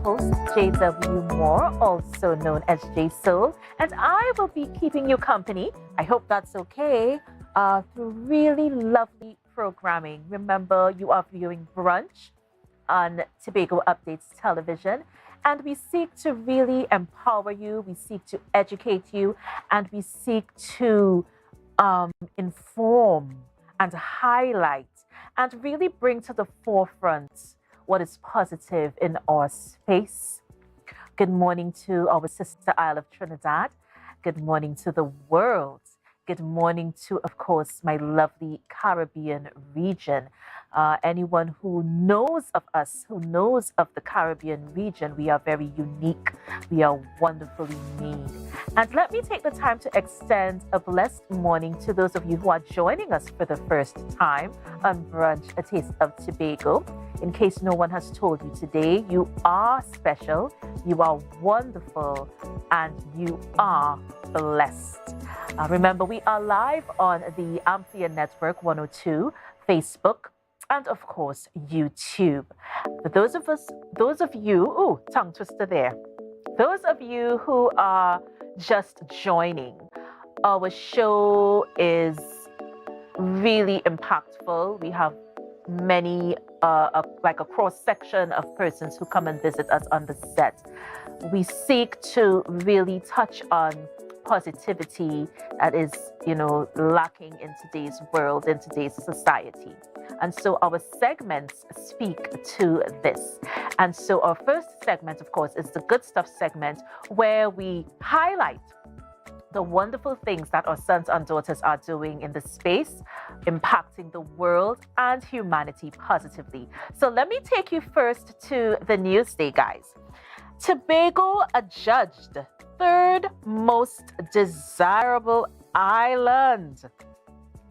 host, JW Moore, also known as J Soul, and I will be keeping you company. I hope that's okay. Through really lovely programming. Remember, you are viewing Brunch on Tobago Updates Television, and we seek to really empower you, we seek to educate you, and we seek to inform and highlight and really bring to the forefront what is positive in our space. Good morning to our sister Isle of Trinidad. Good morning to the world. Good morning to, of course, my lovely Caribbean region. Anyone who knows of us, who knows of the Caribbean region, we are very unique. We are wonderfully made. And let me take the time to extend a blessed morning to those of you who are joining us for the first time on Brunch, A Taste of Tobago. In case no one has told you today, you are special, you are wonderful, and you are blessed. Remember, we are live on the Amplia Network 102, Facebook, and of course, YouTube. For those of you, tongue twister there. Those of you who are just joining, our show is really impactful. We have many, like a cross section of persons who come and visit us on the set. We seek to really touch on positivity that is, lacking in today's world, in today's society. And so our segments speak to this. And so our first segment, of course, is the Good Stuff segment, where we highlight the wonderful things that our sons and daughters are doing in the space, impacting the world and humanity positively. So let me take you first to the news day, guys. Tobago adjudged third most desirable island.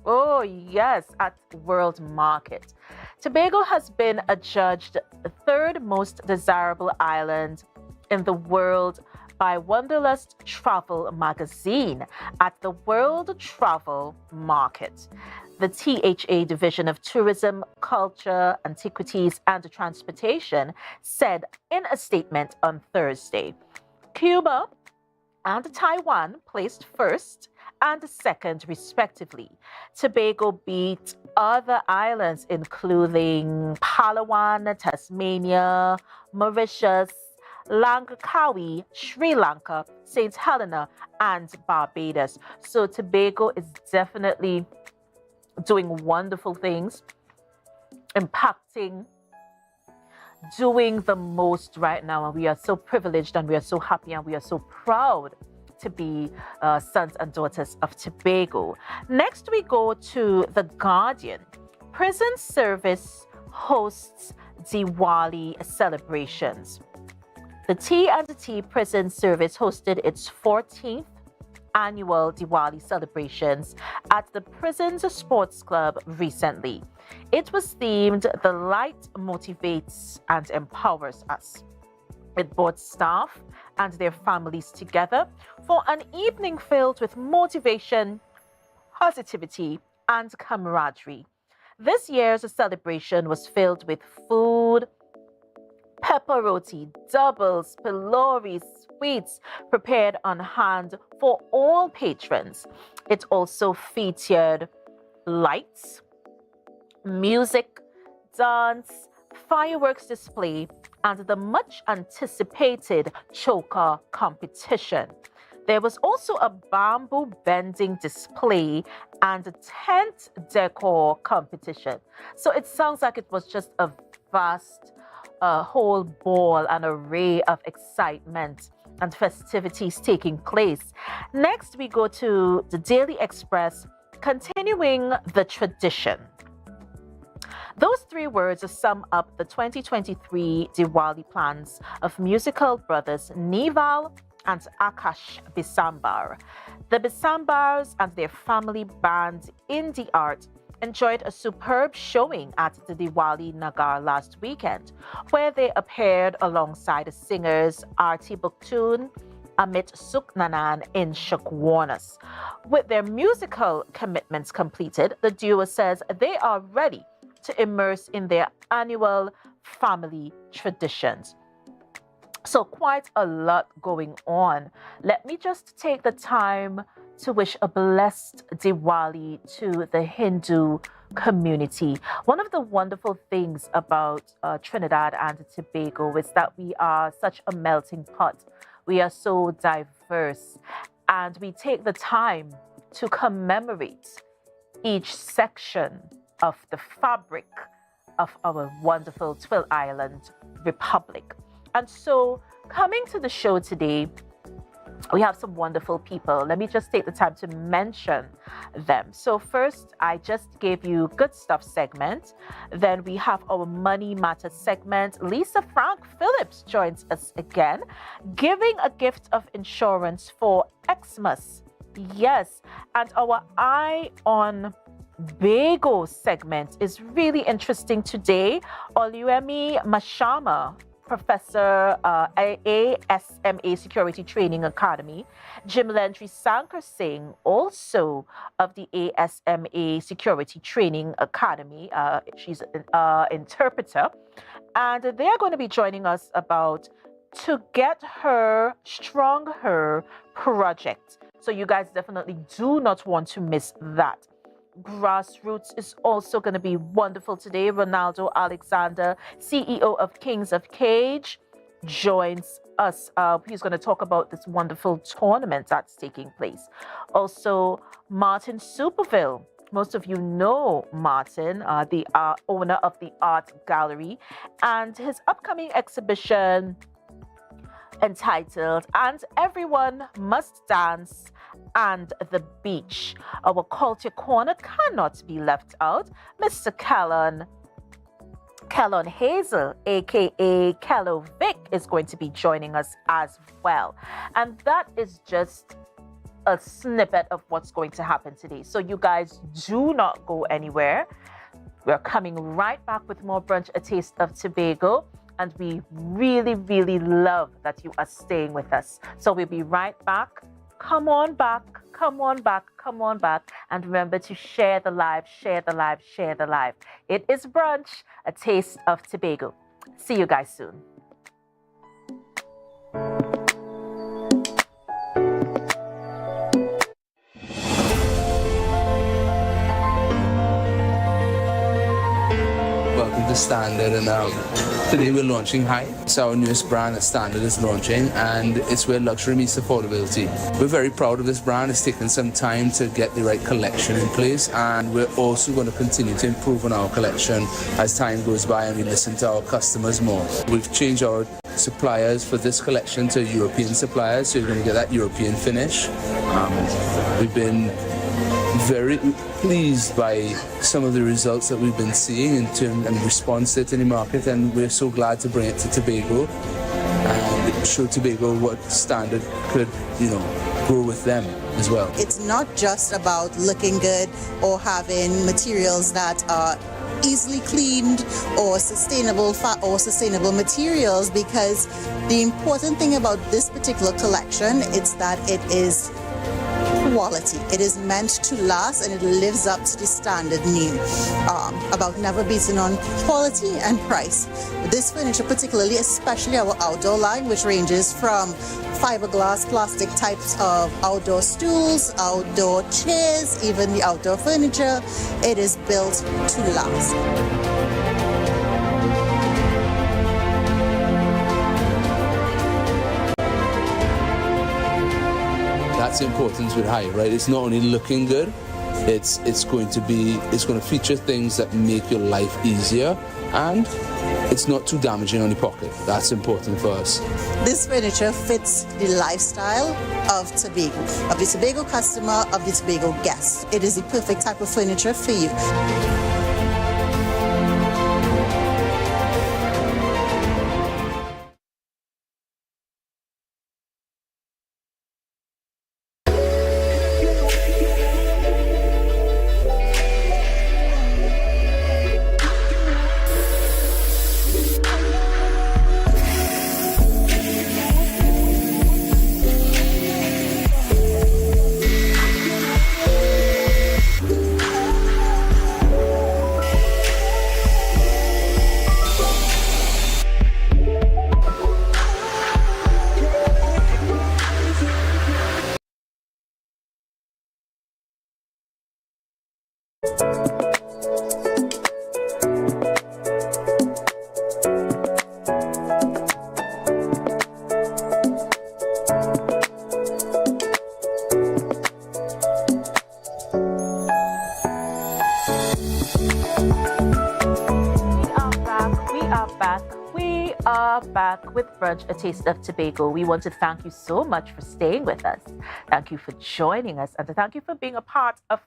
Oh, yes, at World Market. Tobago has been adjudged the third most desirable island in the world by Wanderlust Travel magazine at the World Travel Market. The THA Division of Tourism, Culture, Antiquities and Transportation said in a statement on Thursday, Cuba and Taiwan placed first and second, respectively. Tobago beat other islands, including Palawan, Tasmania, Mauritius, Langkawi, Sri Lanka, St. Helena, and Barbados. So Tobago is definitely doing wonderful things, impacting, doing the most right now. And we are so privileged and we are so happy and we are so proud to be sons and daughters of Tobago. Next, we go to The Guardian. Prison service hosts Diwali celebrations. The T&T Prison Service hosted its 14th annual Diwali celebrations at the Prisons Sports Club recently. It was themed "The Light Motivates and Empowers Us." It brought staff and their families together for an evening filled with motivation, positivity, and camaraderie. This year's celebration was filled with food, pepper roti, doubles, pilori, sweets prepared on hand for all patrons. It also featured lights, music, dance, fireworks display, and the much anticipated choker competition. There was also a bamboo bending display and a tent decor competition. So it sounds like it was just a vast whole ball and array of excitement and festivities taking place. Next, we go to the Daily Express, continuing the tradition. Those three words sum up the 2023 Diwali plans of musical brothers Neval and Akash Bisambar. The Bisambars and their family band Indie Art enjoyed a superb showing at the Diwali Nagar last weekend, where they appeared alongside singers Arti Buktoon, Amit Suknanan in Shukwarnas. With their musical commitments completed, the duo says they are ready to immerse in their annual family traditions. So, quite a lot going on. Let me just take the time to wish a blessed Diwali to the Hindu community. One of the wonderful things about Trinidad and Tobago is that we are such a melting pot. We are so diverse, and we take the time to commemorate each section of the fabric of our wonderful Twill Island Republic. And so, coming to the show today, we have some wonderful people. Let me just take the time to mention them. So first, I just gave you Good Stuff segment. Then we have our Money Matter segment. Lisa Frank Phillips joins us again, giving a gift of insurance for Xmas. Yes, and our Eye on Bago segment is really interesting today. Oluyemi Mashama, Professor ASMA Security Training Academy. Jimlendri Sankar Singh, also of the ASMA Security Training Academy. She's an interpreter. And they're going to be joining us about To Get Her, Strong Her project. So you guys definitely do not want to miss that. Grassroots is also going to be wonderful today. Ronaldo Alexander, CEO of Kings of Cage, joins us. He's going to talk about this wonderful tournament that's taking place. Also, Martin Superville. Most of you know Martin, the owner of the Art Gallery, and his upcoming exhibition entitled And Everyone Must Dance and the Beach. Our Culture Corner cannot be left out. Mr. Callon Hazel, aka Callo Vic, is going to be joining us as well. And that is just a snippet of what's going to happen today. So you guys do not go anywhere. We're coming right back with more Brunch, A Taste of Tobago. And we really, really love that you are staying with us. So we'll be right back. Come on back, come on back, come on back. And remember to share the live, share the live, share the live. It is Brunch, A Taste of Tobago. See you guys soon. Welcome to Standard, and today we're launching High. It's our newest brand that Standard is launching, and it's where luxury meets affordability. We're very proud of this brand. It's taken some time to get the right collection in place, and we're also going to continue to improve on our collection as time goes by and we listen to our customers more. We've changed our suppliers for this collection to European suppliers, so you're going to get that European finish. We've been very pleased by some of the results that we've been seeing in terms and response to it in the market, and we're so glad to bring it to Tobago and show Tobago what Standard could, grow with them as well. It's not just about looking good or having materials that are easily cleaned or sustainable materials, because the important thing about this particular collection is that it is quality. It is meant to last, and it lives up to the standard name about never beating on quality and price. This furniture particularly, especially our outdoor line, which ranges from fiberglass, plastic types of outdoor stools, outdoor chairs, even the outdoor furniture, it is built to last. That's the importance with High, right? It's not only looking good, it's going to feature things that make your life easier, and it's not too damaging on the pocket. That's important for us. This furniture fits the lifestyle of Tobago, of the Tobago customer, of the Tobago guest. It is the perfect type of furniture for you. with Brunch, a taste of Tobago. We want to thank you so much for staying with us. Thank you for joining us, and thank you for being a part of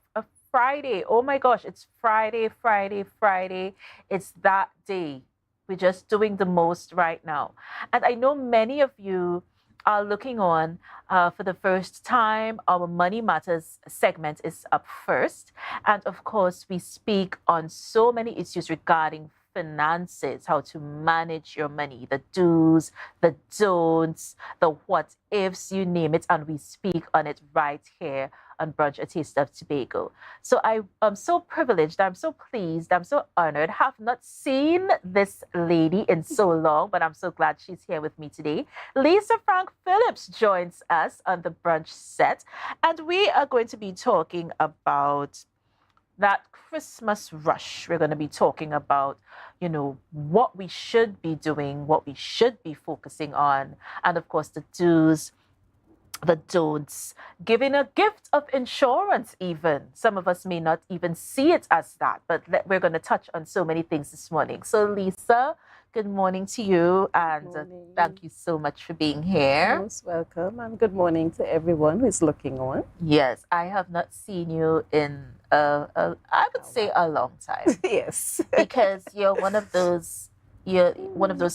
Friday. Oh my gosh, it's Friday, Friday, Friday. It's that day. We're just doing the most right now. And I know many of you are looking on for the first time. Our Money Matters segment is up first. And of course, we speak on so many issues regarding finances, how to manage your money, the do's, the don'ts, the what ifs, you name it. And we speak on it right here on Brunch, a taste of Tobago. So I am so privileged, I'm so pleased, I'm so honored. Have not seen this lady in so long, but I'm so glad she's here with me today. Lisa Frank Phillips joins us on the Brunch set, and we are going to be talking about that Christmas rush. We're going to be talking about, what we should be doing, what we should be focusing on, and of course, the do's, the don'ts, giving a gift of insurance even. Some of us may not even see it as that, but we're going to touch on so many things this morning. So Lisa, good morning to you, and thank you so much for being here. Most welcome, and good morning to everyone who's looking on. Yes, I have not seen you in, I would say a long time. Yes. Because you're one of those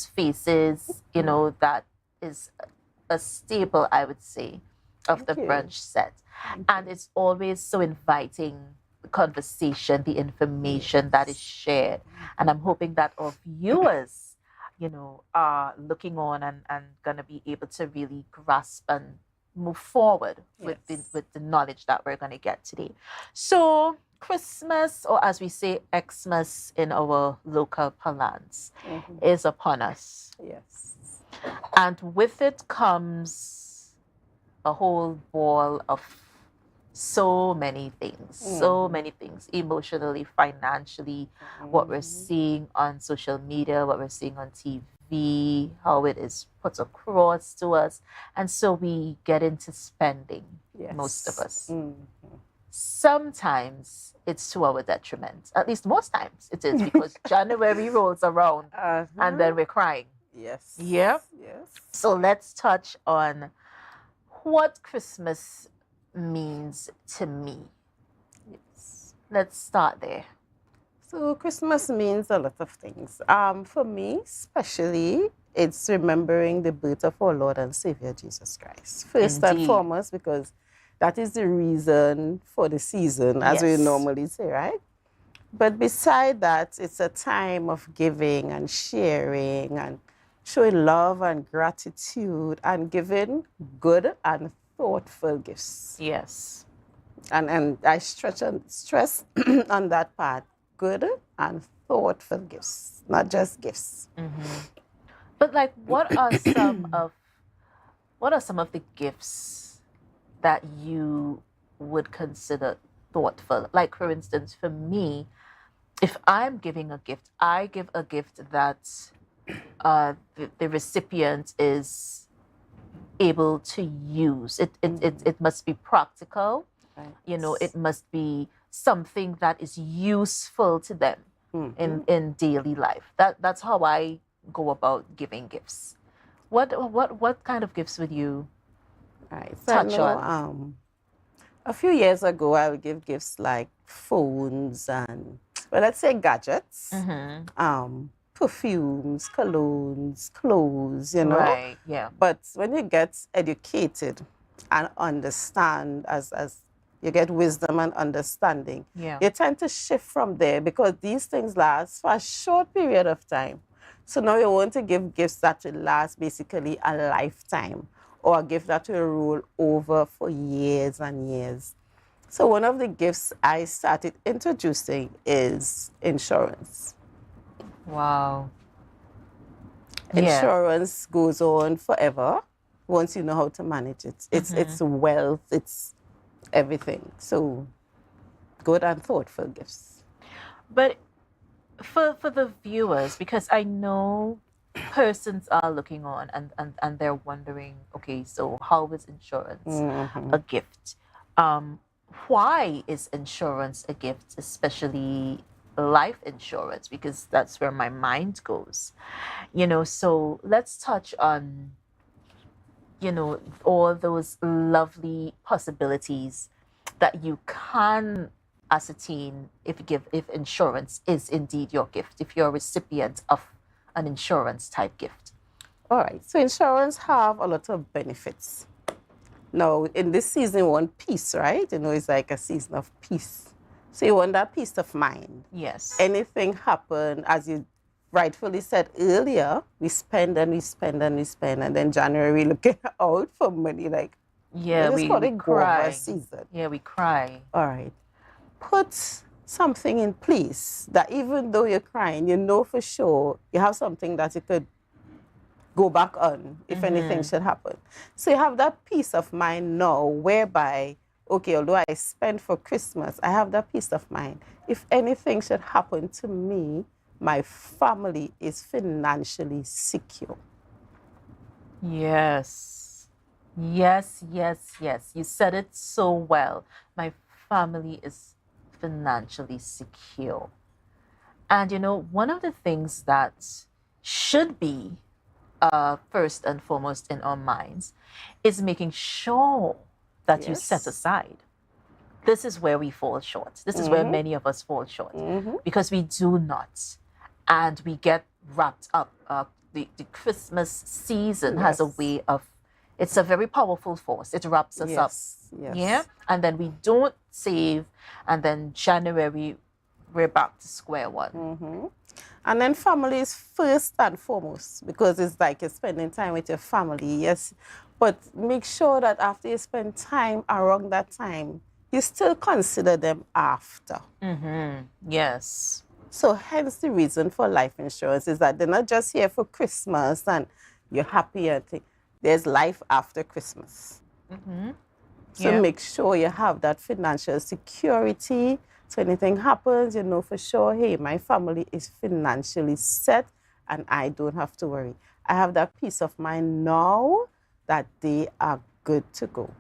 faces, that is a staple, I would say, of the Brunch set. And it's always so inviting, the conversation, the information that is shared. And I'm hoping that our viewers, are looking on and going to be able to really grasp and move forward with the knowledge that we're going to get today. So Christmas, or as we say, Xmas in our local parlance, is upon us. Yes. And with it comes a whole ball of so many things, emotionally, financially, what we're seeing on social media, what we're seeing on TV, how it is put across to us. And so we get into spending, most of us. Sometimes it's to our detriment. At least most times it is, because January rolls around and then we're crying. Yes. Yeah. Yes. So let's touch on what Christmas means to me. Yes. Let's start there. So Christmas means a lot of things. For me, especially, it's remembering the birth of our Lord and Savior Jesus Christ. First and foremost, because that is the reason for the season, as we normally say, right? But beside that, it's a time of giving and sharing and showing love and gratitude and giving good and thoughtful gifts. Yes. And I stress on that part, good and thoughtful gifts, not just gifts. But like, what are some of the gifts that you would consider thoughtful? Like, for instance, for me, if I'm giving a gift, I give a gift that the recipient is able to use. It must be practical. Right. It must be something that is useful to them in daily life. That's how I go about giving gifts. What kind of gifts would you touch on? A few years ago, I would give gifts like phones and, let's say gadgets, perfumes, colognes, clothes, Right, yeah. But when you get educated and understand, as you get wisdom and understanding, you tend to shift from there, because these things last for a short period of time. So now you want to give gifts that will last basically a lifetime, or a gift that will roll over for years and years. So one of the gifts I started introducing is insurance. Wow. Insurance goes on forever once you know how to manage it. It's wealth, it's everything. So good and thoughtful gifts. But for the viewers, because I know persons are looking on and they're wondering, okay, so how is insurance a gift? Why is insurance a gift, especially life insurance, because that's where my mind goes. So let's touch on, all those lovely possibilities that you can ascertain if insurance is indeed your gift, if you're a recipient of an insurance type gift. All right. So insurance have a lot of benefits. Now, in this season, you want peace, right? It's like a season of peace. So you want that peace of mind. Yes. Anything happen, as you rightfully said earlier, we spend and we spend and we spend, and then January we looking out for money, like, we cry. Season. Yeah, we cry. All right. Put something in place that even though you're crying, for sure you have something that you could go back on if anything should happen. So you have that peace of mind now, whereby, okay, although I spend for Christmas, I have that peace of mind. If anything should happen to me, my family is financially secure. Yes. Yes, yes, yes. You said it so well. My family is financially secure. And one of the things that should be first and foremost in our minds is making sure that you set aside. This is where we fall short. This is where many of us fall short, because we do not. And we get wrapped up. The Christmas season has a way of, it's a very powerful force. It wraps us up. Yes. Yeah. And then we don't save. And then January, we're back to square one. And then family is first and foremost, because it's like you're spending time with your family, yes. But make sure that after you spend time around that time, you still consider them after. Yes. So hence the reason for life insurance is that they're not just here for Christmas and you're happy and there's life after Christmas. So make sure you have that financial security. So anything happens, for sure, hey, my family is financially set and I don't have to worry. I have that peace of mind now that they are good to go.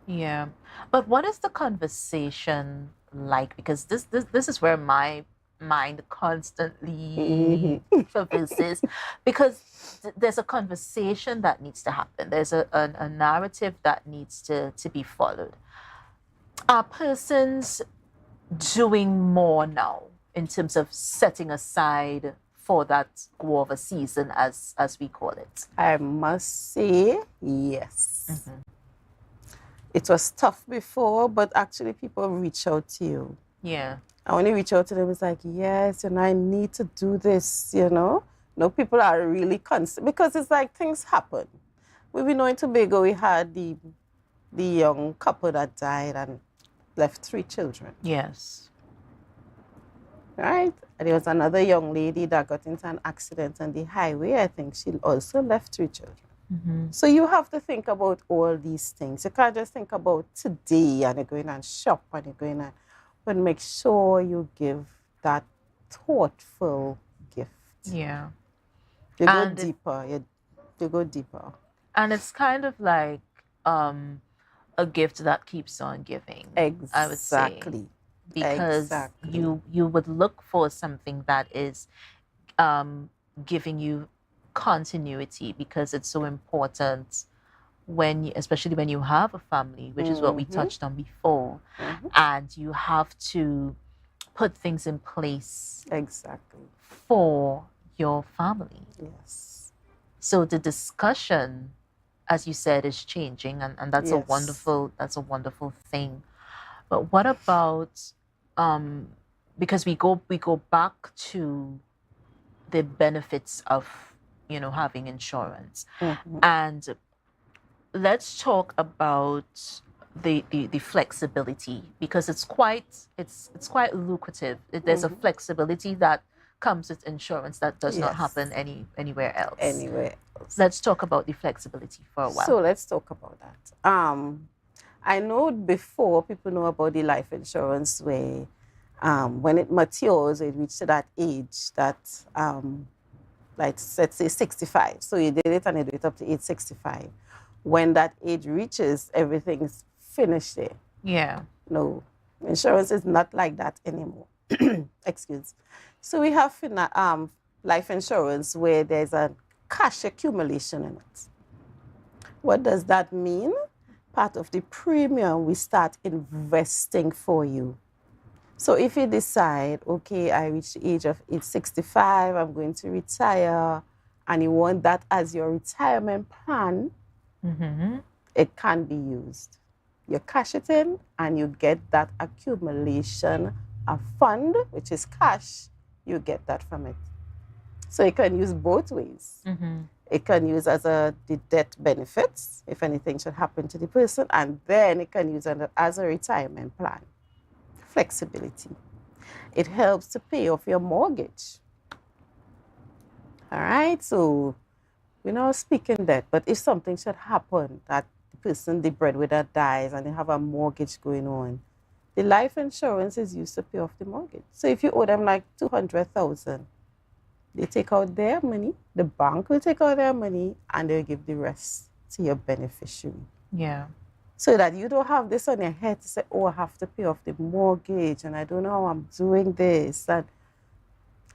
Yeah. But what is the conversation like? Because this is where my mind constantly traverses, because there's a conversation that needs to happen. There's a narrative that needs to be followed. Are persons doing more now in terms of setting aside for that guava season, as we call it? I must say yes. It was tough before, but actually people reach out to you. Yeah. And when you reach out to them, it's like, yes, I need to do this, No, people are really concerned, because it's like things happen. We know in Tobago, we had the young couple that died and left 3 children. Yes. Right? And there was another young lady that got into an accident on the highway. I think she also left 3 children. So you have to think about all these things. You can't just think about today and you're going and shop and you're going and... But make sure you give that thoughtful gift. Yeah. You go deeper. You go deeper. And it's kind of like a gift that keeps on giving. Exactly. I would say. Because you would look for something that is giving you continuity, because it's so important especially when you have a family, which is what we touched on before, and you have to put things in place for your family. Yes. So the discussion, as you said, is changing, and that's a wonderful thing. But what about because we go back to the benefits of having insurance, and let's talk about the flexibility, because it's quite lucrative. There's a flexibility that comes with insurance that does not happen anywhere else. Let's talk about the flexibility for a while. So let's talk about that. I know before people know about the life insurance where when it matures, it reaches that age that let's say 65. So you did it and you do it up to age 65. When that age reaches, everything's finished there. Yeah. No, insurance is not like that anymore. excuse. So we have life insurance where there's a cash accumulation in it. What does that mean? Part of the premium, we start investing for you. So if you decide, okay, I reach the age of 65, I'm going to retire, and you want that as your retirement plan, it can be used. You cash it in and you get that accumulation of fund, which is cash, you get that from it. So you can use both ways. It can use as the death benefits, if anything should happen to the person, and then it can use as a retirement plan. Flexibility. It helps to pay off your mortgage. All right, so we're not speaking debt, but if something should happen, that the person, the breadwinner, dies and they have a mortgage going on, the life insurance is used to pay off the mortgage. So if you owe them like $200,000, they take out their money, the bank will take out their money, and they'll give the rest to your beneficiary. Yeah. So that you don't have this on your head to say, oh, I have to pay off the mortgage, and I don't know how I'm doing this. And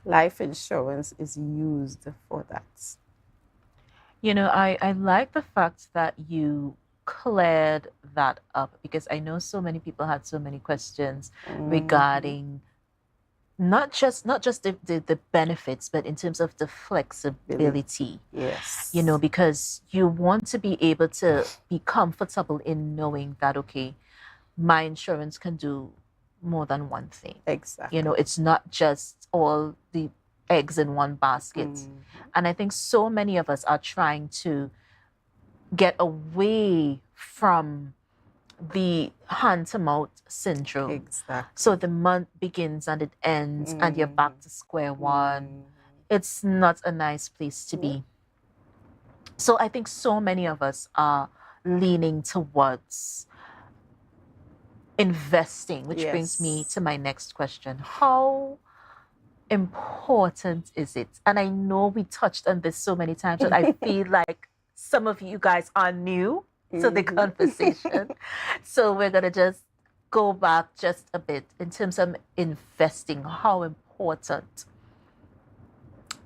life insurance is used for that. You know, I like the fact that you cleared that up, because I know so many people had so many questions regarding not just the benefits, but in terms of the flexibility. Yes. You know, because you want to be able to be comfortable in knowing that, okay, my insurance can do more than one thing. Exactly. You know, it's not just all the eggs in one basket. And I think so many of us are trying to get away from the hand-to-mouth syndrome. Exactly. So the month begins and it ends and you're back to square one. It's not a nice place to be. So I think so many of us are leaning towards investing, which brings me to my next question. How important is it? And I know we touched on this so many times, but I feel like some of you guys are new to the conversation. So we're going to just go back just a bit in terms of investing. How important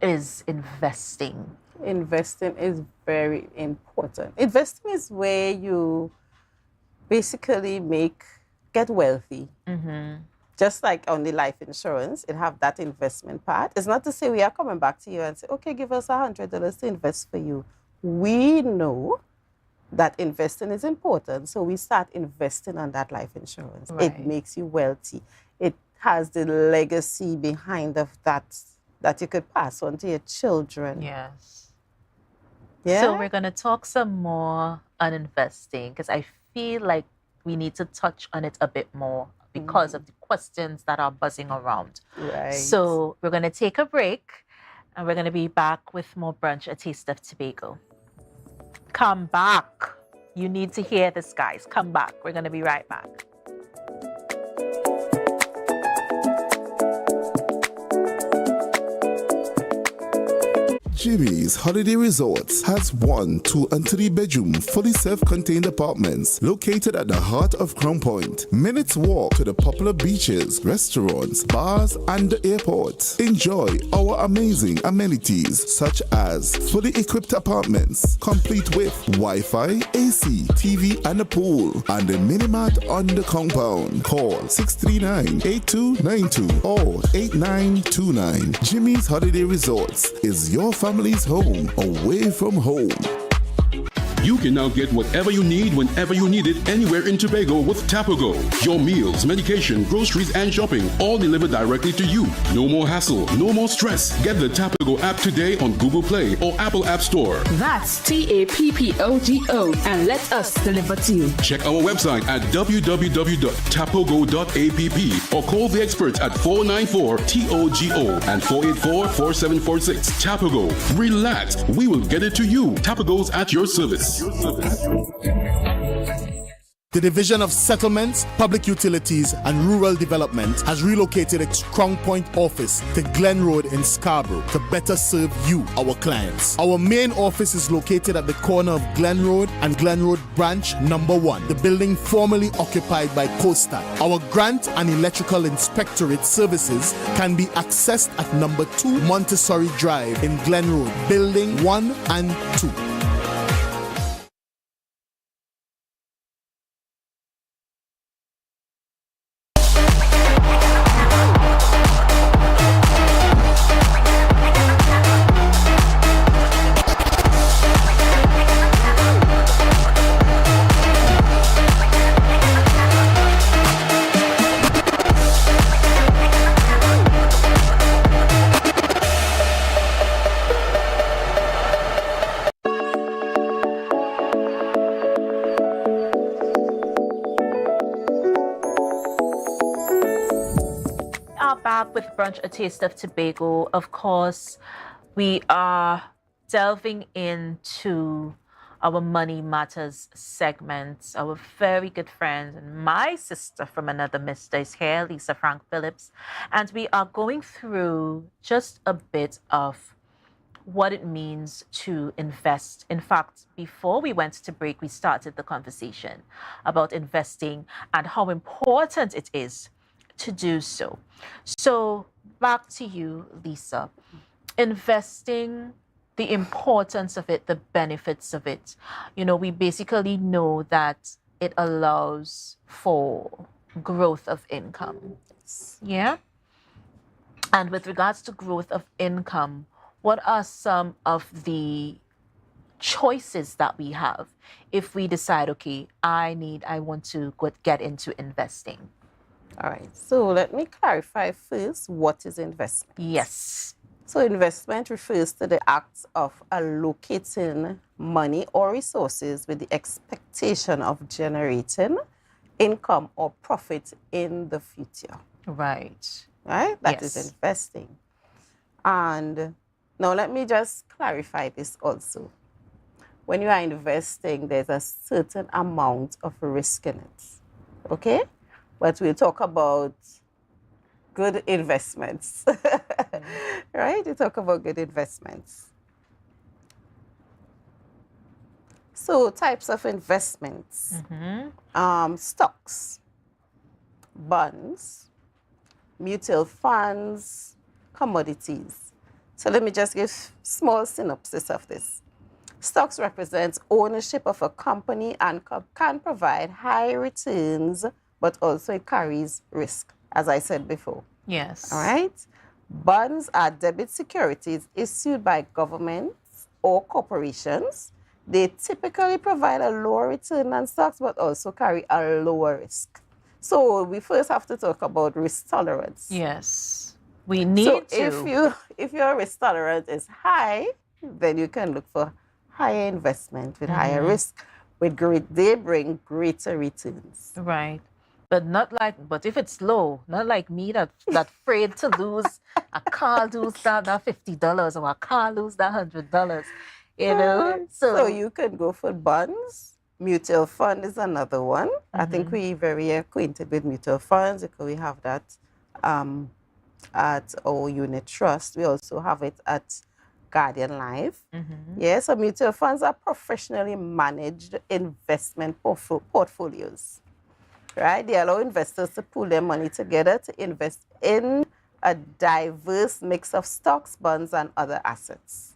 is investing? Investing is very important. Investing is where you basically get wealthy. Just like on the life insurance, it have that investment part. It's not to say we are coming back to you and say, okay, give us $100 to invest for you. We know that investing is important, so we start investing on that life insurance. Right. It makes you wealthy. It has the legacy behind of that you could pass on to your children. Yes. Yeah. So we're going to talk some more on investing, because I feel like we need to touch on it a bit more because of the questions that are buzzing around. Right. So we're going to take a break, and we're going to be back with more Brunch, A Taste of Tobago. Come back. You need to hear this, guys. Come back. We're going to be right back. Jimmy's Holiday Resorts has 1, 2, and 3 bedroom, fully self-contained apartments located at the heart of Crown Point. Minutes walk to the popular beaches, restaurants, bars, and the airport. Enjoy our amazing amenities such as fully equipped apartments, complete with Wi-Fi, AC, TV, and a pool, and a mini-mart on the compound. Call 639-8292 or 8929. Jimmy's Holiday Resorts is your family's home away from home. You can now get whatever you need whenever you need it anywhere in Tobago with Tobago. Your meals, medication, groceries, and shopping all delivered directly to you. No more hassle, no more stress. Get the Tobago app today on Google Play or Apple App Store. That's TAPPOGO, and let us deliver to you. Check our website at www.tapogo.app or call the experts at 494-TOGO and 484-4746. Tobago. Relax. We will get it to you. Tobago's at your service. The Division of Settlements, Public Utilities and Rural Development has relocated its Crown Point office to Glen Road in Scarborough to better serve you, our clients. Our main office is located at the corner of Glen Road and Glen Road Branch number 1, the building formerly occupied by Coastal. Our grant and electrical inspectorate services can be accessed at number 2 Montessori Drive in Glen Road, building 1 and 2. Back with Brunch, a taste of Tobago. Of course, we are delving into our Money Matters segment. Our very good friend and my sister from another mister is here, Lisa Frank Phillips, and we are going through just a bit of what it means to invest. In fact, before we went to break, we started the conversation about investing and how important it is to do so. So back to you, Lisa. Investing, the importance of it, the benefits of it. You know, we basically know that it allows for growth of income. Yeah? And with regards to growth of income, what are some of the choices that we have if we decide, okay, I want to get into investing? All right, so let me clarify first what is investment. Yes. So investment refers to the act of allocating money or resources with the expectation of generating income or profit in the future. Right. Right? That is investing. And now let me just clarify this also. When you are investing, there's a certain amount of risk in it. Okay? But we'll talk about good investments, right? We talk about good investments. So types of investments, stocks, bonds, mutual funds, commodities. So let me just give small synopsis of this. Stocks represents ownership of a company and can provide high returns, but also it carries risk, as I said before. Yes. All right? Bonds are debit securities issued by governments or corporations. They typically provide a lower return than stocks, but also carry a lower risk. So we first have to talk about risk tolerance. Yes. We need to. If your risk tolerance is high, then you can look for higher investment with higher risk. They bring greater returns. Right. But if it's low, not like me that afraid to lose a car, lose that $50 or a car lose that $100. You know? So you can go for bonds. Mutual fund is another one. I think we're very acquainted with mutual funds because we have that at our unit trust. We also have it at Guardian Life. Yeah, so mutual funds are professionally managed investment portfolios. Right? They allow investors to pool their money together to invest in a diverse mix of stocks, bonds, and other assets.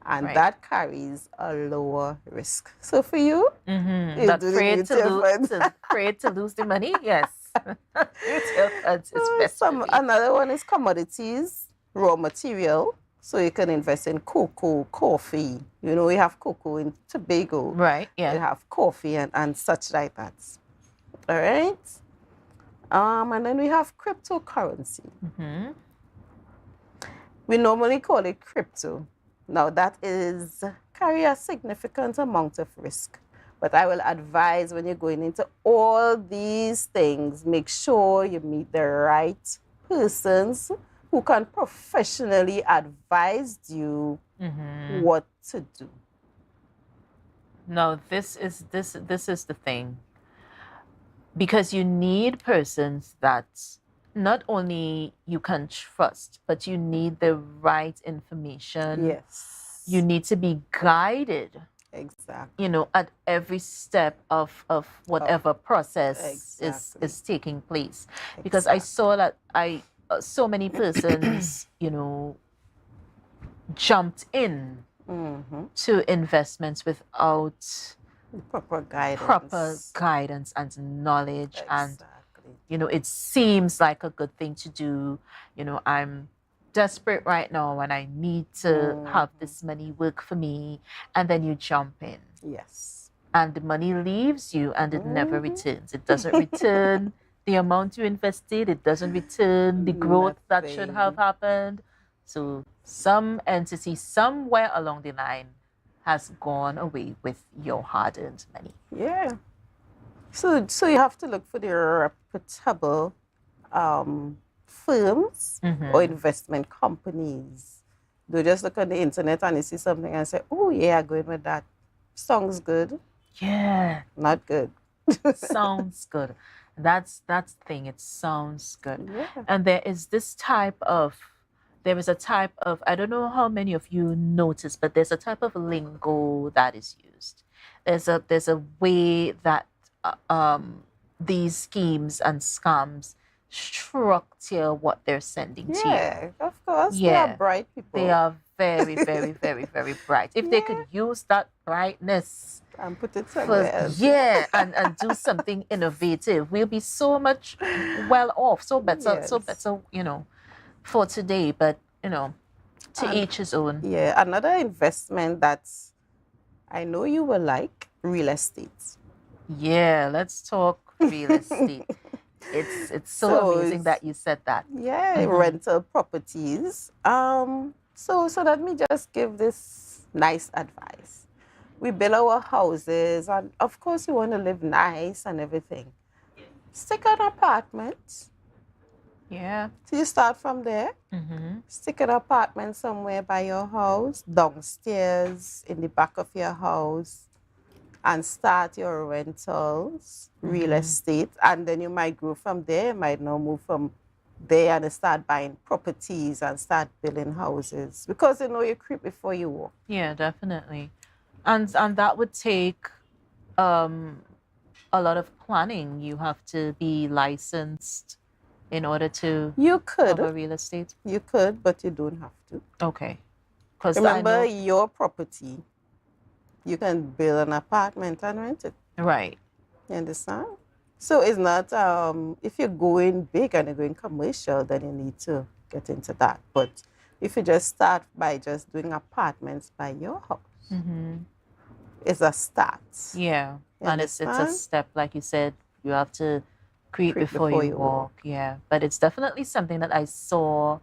And that carries a lower risk. So for you, you that do afraid to lose the money, yes. Mutual funds is best. Another one is commodities, raw material. So you can invest in cocoa, coffee. You know, we have cocoa in Tobago. Right, yeah. We have coffee and such like that. All right. And then we have cryptocurrency. We normally call it crypto. Now that carry a significant amount of risk. But I will advise when you're going into all these things, make sure you meet the right persons who can professionally advise you what to do. No, this is the thing. because you need persons that not only you can trust, but you need the right information. Yes. You need to be guided. Exactly. You know, at every step of whatever process exactly. is taking place. Because I saw that so many persons, you know, jumped in to investments without proper guidance and knowledge. Exactly. And you know, it seems like a good thing to do. You know, I'm desperate right now and I need to have this money work for me, and then you jump in. Yes. And the money leaves you and it never returns. It doesn't return the amount you invested. It doesn't return the growth that should have happened. So some entity somewhere along the line has gone away with your hard-earned money. Yeah. So you have to look for the reputable firms or investment companies. Don't just look on the internet and you see something and say, oh yeah, going with that. Sounds good. Yeah. Not good. Sounds good. That's the thing. It sounds good. Yeah. And there is a type of, I don't know how many of you notice, but there's a type of lingo that is used. There's a way that these schemes and scams structure what they're sending to you. Yeah, of course. Yeah. They are bright people. They are very, very, very, very bright. If they could use that brightness and put it somewhere else. Yeah, and do something innovative, we'll be so much well off, so better, you know, for today. But, you know, to each his own. Yeah, another investment that I know you will like, real estate. Yeah, let's talk real estate. It's so amazing that you said that. Yeah, rental properties. So let me just give this nice advice. We build our houses, and of course, you want to live nice and everything. Stick an apartment. Yeah. So you start from there. Stick an apartment somewhere by your house, downstairs, in the back of your house, and start your rentals, real estate, and then you might grow from there. You might now move from there and start buying properties and start building houses, because you know you creep before you walk. Yeah, definitely. And that would take a lot of planning. You have to be licensed in order to have a real estate. You could, but you don't have to. Okay. Because remember, your property, you can build an apartment and rent it. Right. You understand? So it's not, if you're going big and you're going commercial, then you need to get into that. But if you just start by just doing apartments by your house, it's a start. Yeah. And it's a step, like you said, you have to creep before you walk. Yeah. But it's definitely something that I saw.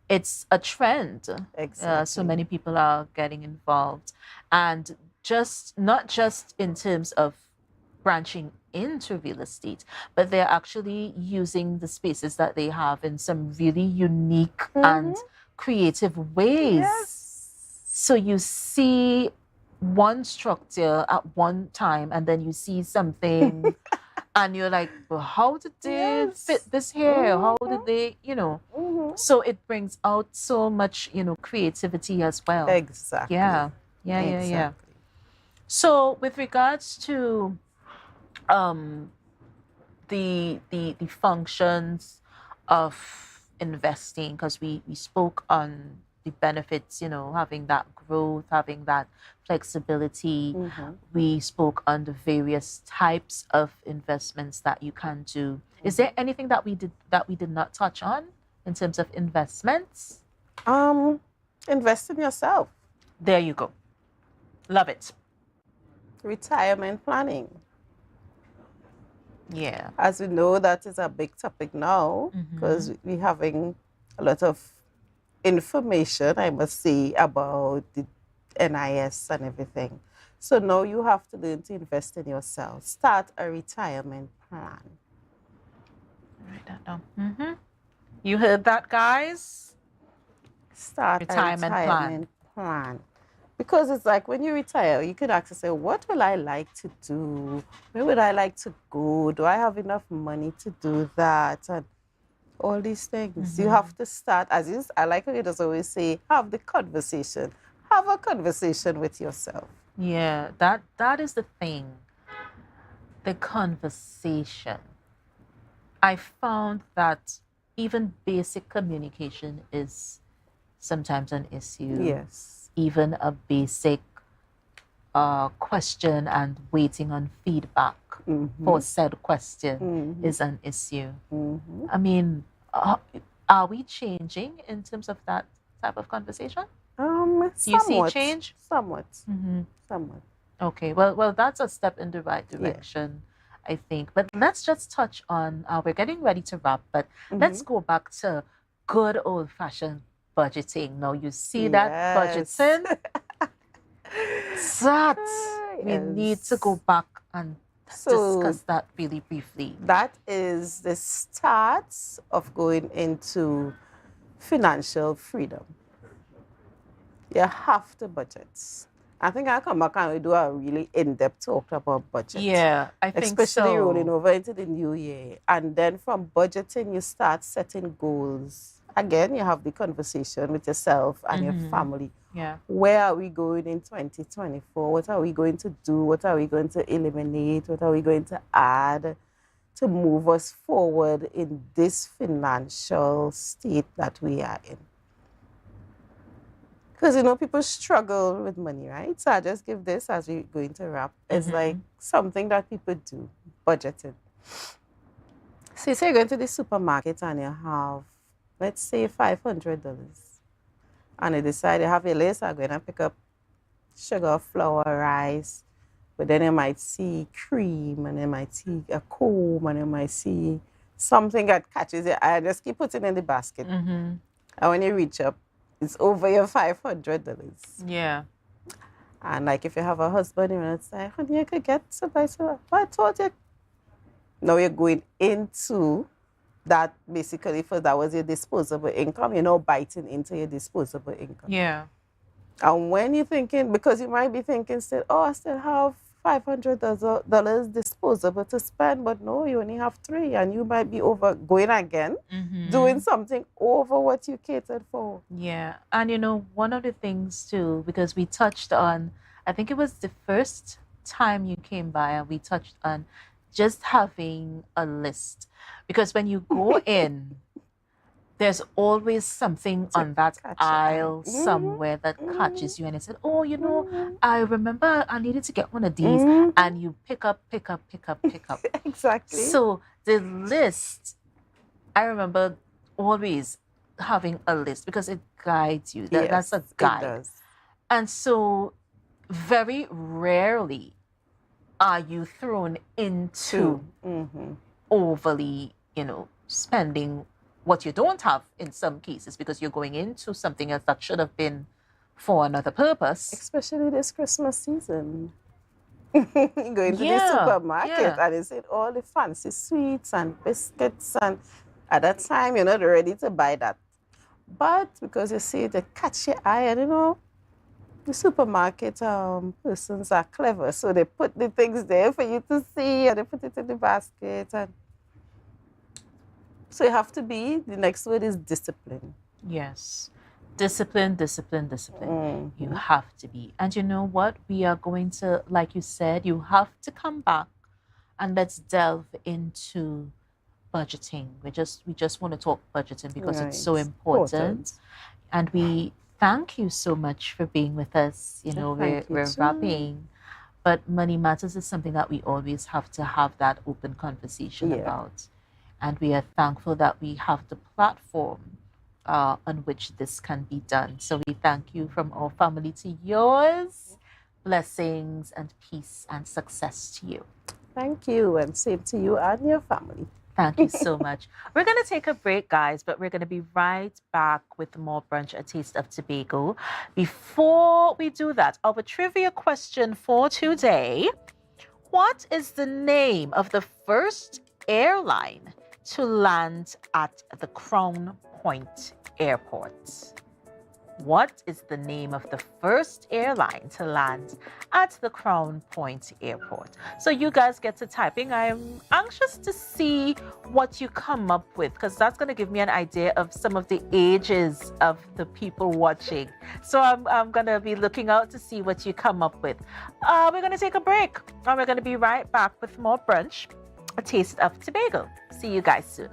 It's a trend. Exactly. So many people are getting involved. And not just in terms of branching into real estate, but they're actually using the spaces that they have in some really unique and creative ways. Yes. So you see one structure at one time, and then you see something and you're like, well, how did they fit this here? How did they, you know? So it brings out so much, you know, creativity as well. Exactly. Yeah. So with regards to the functions of investing, because we spoke on the benefits, you know, having that growth, having that flexibility. We spoke on the various types of investments that you can do. Is there anything that we did not touch on in terms of investments? Invest in yourself. There you go. Love it. Retirement planning. Yeah. As we know, that is a big topic now, because we're having a lot of information, I must say, about the NIS and everything. So now you have to learn to invest in yourself. Start a retirement plan. Write that down. You heard that, guys? Start a retirement plan. Because it's like when you retire, you could actually say, what will I like to do? Where would I like to go? Do I have enough money to do that? And all these things. You have to start, I like how you just always say, have the conversation. Have a conversation with yourself. Yeah, that is the thing. The conversation. I found that even basic communication is sometimes an issue. Yes. Even a basic question and waiting on feedback for said question is an issue. I mean, are we changing in terms of that type of conversation? Do you see change? Somewhat. Somewhat. Okay, well, that's a step in the right direction, I think. But let's just touch on, we're getting ready to wrap, but let's go back to good old-fashioned budgeting. Now, you see that budgeting? We need to go back and discuss that really briefly. That is the start of going into financial freedom. You have to budget. I think I'll come back and we do a really in-depth talk about budget. Yeah, I think especially so. rolling over into the new year. And then from budgeting, you start setting goals. Again, you have the conversation with yourself and your family. Yeah. Where are we going in 2024? What are we going to do? What are we going to eliminate? What are we going to add to move us forward in this financial state that we are in? Because, you know, people struggle with money, right? So I just give this as we're going to wrap. It's like something that people do, budgeting. So you're going to the supermarket and you have, let's say, $500. And you decide you have a list, I'm going to pick up sugar, flour, rice. But then you might see cream, and you might see a comb, and you might see something that catches your eye. Just keep putting it in the basket. And when you reach up, it's over your $500. Yeah. And like if you have a husband, you're going to say, honey, you could get so by so. But I told you. Now you're going into that basically, for that was your disposable income. You're now biting into your disposable income. Yeah. And when you're thinking, because you might be thinking still, oh, I still have $500 disposable to spend, but no, you only have $3, and you might be over going again, doing something over what you catered for. Yeah. And you know, one of the things too, because we touched on, I think it was the first time you came by, and we touched on just having a list. Because when you go in, there's always something on that aisle somewhere that catches you, and it said, oh, you know, I remember I needed to get one of these, and you pick up. Exactly. So the list, I remember always having a list because it guides you. That's a guide. It does. And so very rarely are you thrown into overly, you know, spending what you don't have in some cases, because you're going into something else that should have been for another purpose. Especially this Christmas season. You go into the supermarket and you see all the fancy sweets and biscuits, and at that time you're not ready to buy that. But because you see they catch your eye, and you know, the supermarket persons are clever, so they put the things there for you to see, and they put it in the basket. And so you have to be, the next word is discipline. Yes. Discipline. You have to be. And you know what? We are going to, like you said, you have to come back and let's delve into budgeting. We just want to talk budgeting because it's so important. And we thank you so much for being with us. You know, we're wrapping. But money matters is something that we always have to have that open conversation about. And we are thankful that we have the platform on which this can be done. So we thank you from our family to yours. Blessings and peace and success to you. Thank you, and same to you and your family. Thank you so much. We're going to take a break, guys, but we're going to be right back with more Brunch, A Taste of Tobago. Before we do that, our trivia question for today: what is the name of the first airline to land at the Crown Point Airport? What is the name of the first airline to land at the Crown Point Airport? So you guys get to typing. I'm anxious to see what you come up with, because that's going to give me an idea of some of the ages of the people watching. So I'm going to be looking out to see what you come up with. We're going to take a break, and we're going to be right back with more Brunch, a taste of Tobago. See you guys soon.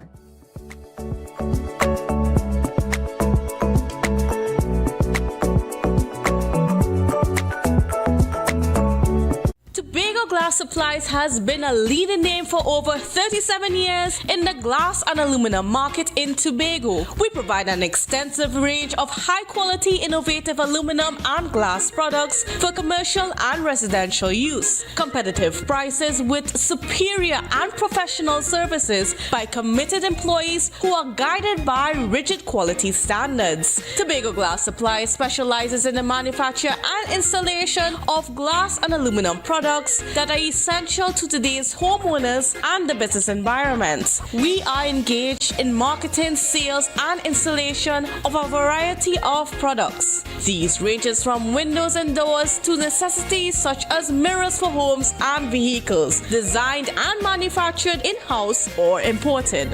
Tobago Glass Supplies has been a leading name for over 37 years in the glass and aluminum market in Tobago. We provide an extensive range of high-quality, innovative aluminum and glass products for commercial and residential use. Competitive prices with superior and professional services by committed employees who are guided by rigid quality standards. Tobago Glass Supplies specializes in the manufacture and installation of glass and aluminum products that are essential to today's homeowners and the business environment. We are engaged in marketing, sales, and installation of a variety of products. These ranges from windows and doors to necessities such as mirrors for homes and vehicles, designed and manufactured in-house or imported.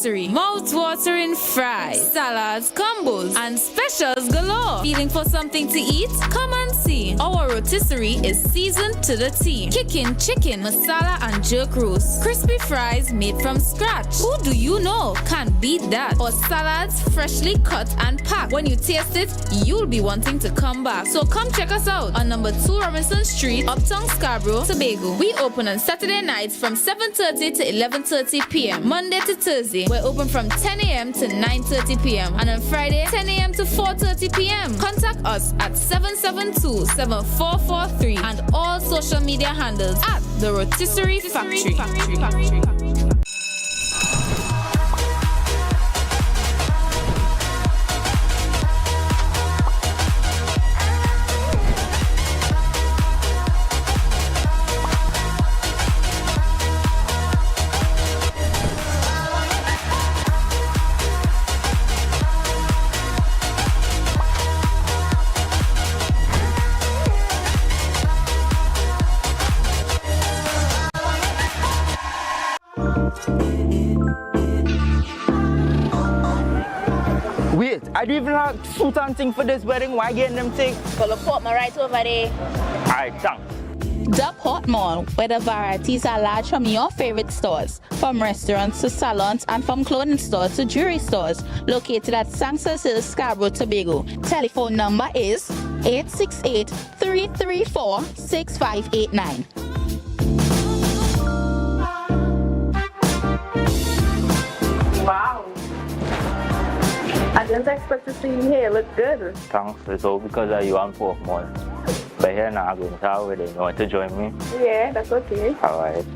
Mouth-watering fries, salads, combos, and specials galore. Feeling for something to eat? Come and see. Our rotisserie is seasoned to the T. Kicking chicken, masala, and jerk roast. Crispy fries made from scratch. Who do you know can't beat that? Or salads freshly cut and packed. When you taste it, you'll be wanting to come back. So come check us out on number 2 Robinson Street, Uptown Scarborough, Tobago. We open on Saturday nights from 7:30 to 11:30 p.m. Monday to Thursday, we're open from 10 a.m. to 9:30 p.m. and on Friday, 10 a.m. to 4:30 p.m. Contact us at 772-7443 and all social media handles at The Rotisserie Factory. Wait, I don't even have suit and thing for this wedding. Why getting them things? Well, the port right over there. Alright, thanks. The Port Mall, where the varieties are large from your favorite stores, from restaurants to salons and from clothing stores to jewelry stores, located at Sanctus Hill, Scarborough, Tobago. Telephone number is 868-334-6589. Wow. I didn't expect to see you here. Look good. Thanks. It's all because of you and Port Mall. But here now I'm going to tell whether you want to join me. Yeah, that's okay. Alright.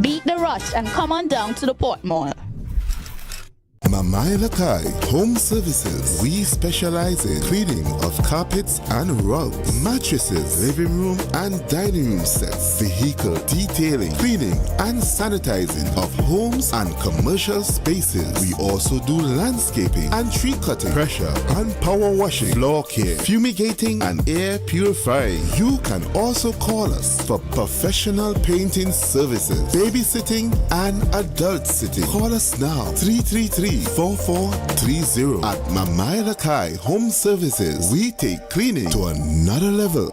Beat the rush and come on down to the Port Mall. Mamai Lakai Home Services. We specialize in cleaning of carpets and rugs, mattresses, living room and dining room sets, vehicle detailing, cleaning and sanitizing of homes and commercial spaces. We also do landscaping and tree cutting, pressure and power washing, floor care, fumigating and air purifying. You can also call us for professional painting services, babysitting and adult sitting. Call us now 333-4430 at Mamai Lakai Home Services. We take cleaning to another level.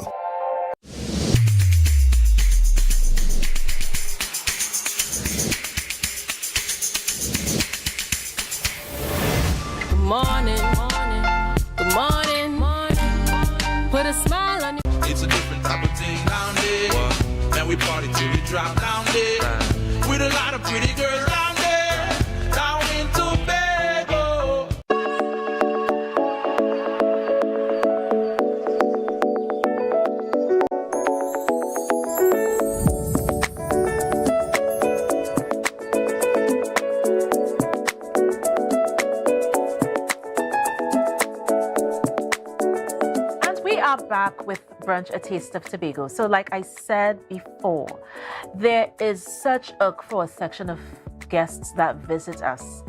Good morning, good morning, put a smile on your... It's a different type of thing down there. Man, we party till we drop down there. With a lot of pretty girls down there. Down in Tobago. Back with Brunch, a taste of Tobago. So like I said before, there is such a cross-section of guests that visit us,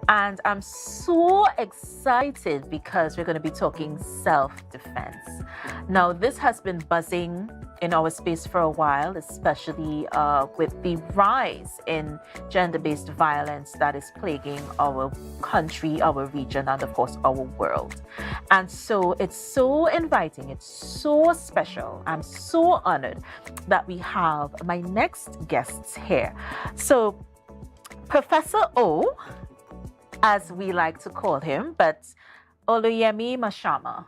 and I'm so excited because we're going to be talking self-defense. Now, this has been buzzing in our space for a while, especially with the rise in gender-based violence that is plaguing our country, our region, and of course our world. And so it's so inviting, it's so special. I'm so honored that we have my next guests here. So Professor O, as we like to call him, but Oluyemi Mashama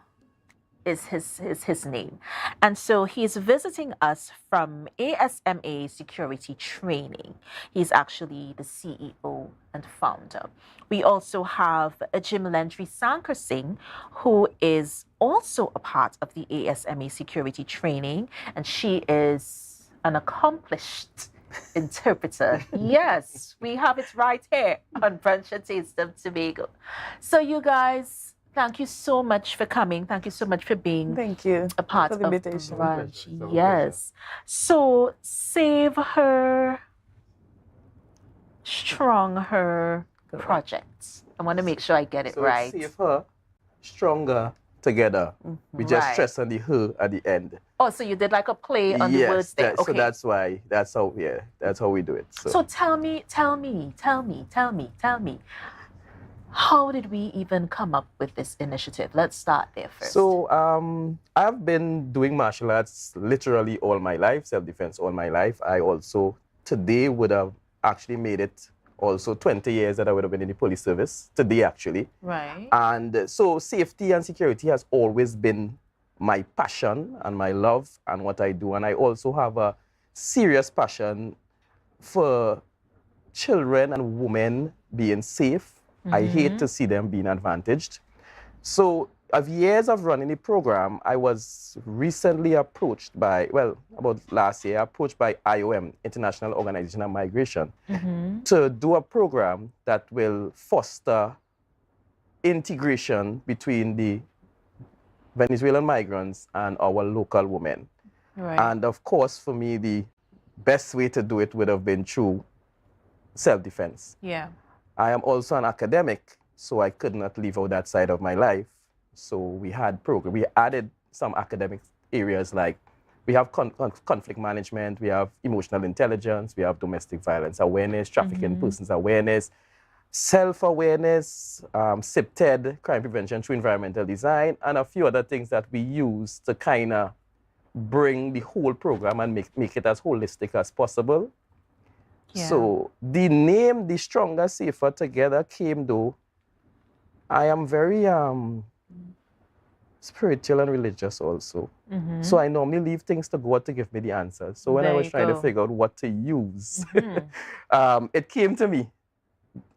is his name. And so he's visiting us from ASMA Security Training. He's actually the CEO and founder. We also have Jimlendri Sankar Singh, who is also a part of the ASMA Security Training, and she is an accomplished interpreter. Yes, we have it right here on Brunch, a Taste of Tobago. So you guys, thank you so much for coming. Thank you so much for being a part of Brunch. Yes. So Save Her, Strong Her project. I want to make sure I get it right. Save Her, Stronger Together. We just stress on the her at the end. Oh, so you did like a play on the words there. Okay. So that's why, that's how we do it. So tell me, how did we even come up with this initiative? Let's start there first. So I've been doing martial arts literally all my life, self-defense all my life. I also today would have actually made it also 20 years that I would have been in the police service, today actually. Right. And so safety and security has always been my passion and my love and what I do. And I also have a serious passion for children and women being safe. I hate to see them being advantaged. So of years of running the program, I was recently approached by, well, about last year, approached by IOM, International Organization of Migration, to do a program that will foster integration between the Venezuelan migrants and our local women. Right. And of course, for me, the best way to do it would have been through self-defense. Yeah. I am also an academic, so I could not leave out that side of my life. So we added some academic areas like we have conflict management, we have emotional intelligence, we have domestic violence awareness, trafficking persons awareness, self-awareness, CPTED, crime prevention through environmental design, and a few other things that we use to kind of bring the whole program and make it as holistic as possible. Yeah. So the name, The Stronger, Safer Together came though. I am very spiritual and religious also. So I normally leave things to God to give me the answers. So when I was trying to figure out what to use, it came to me.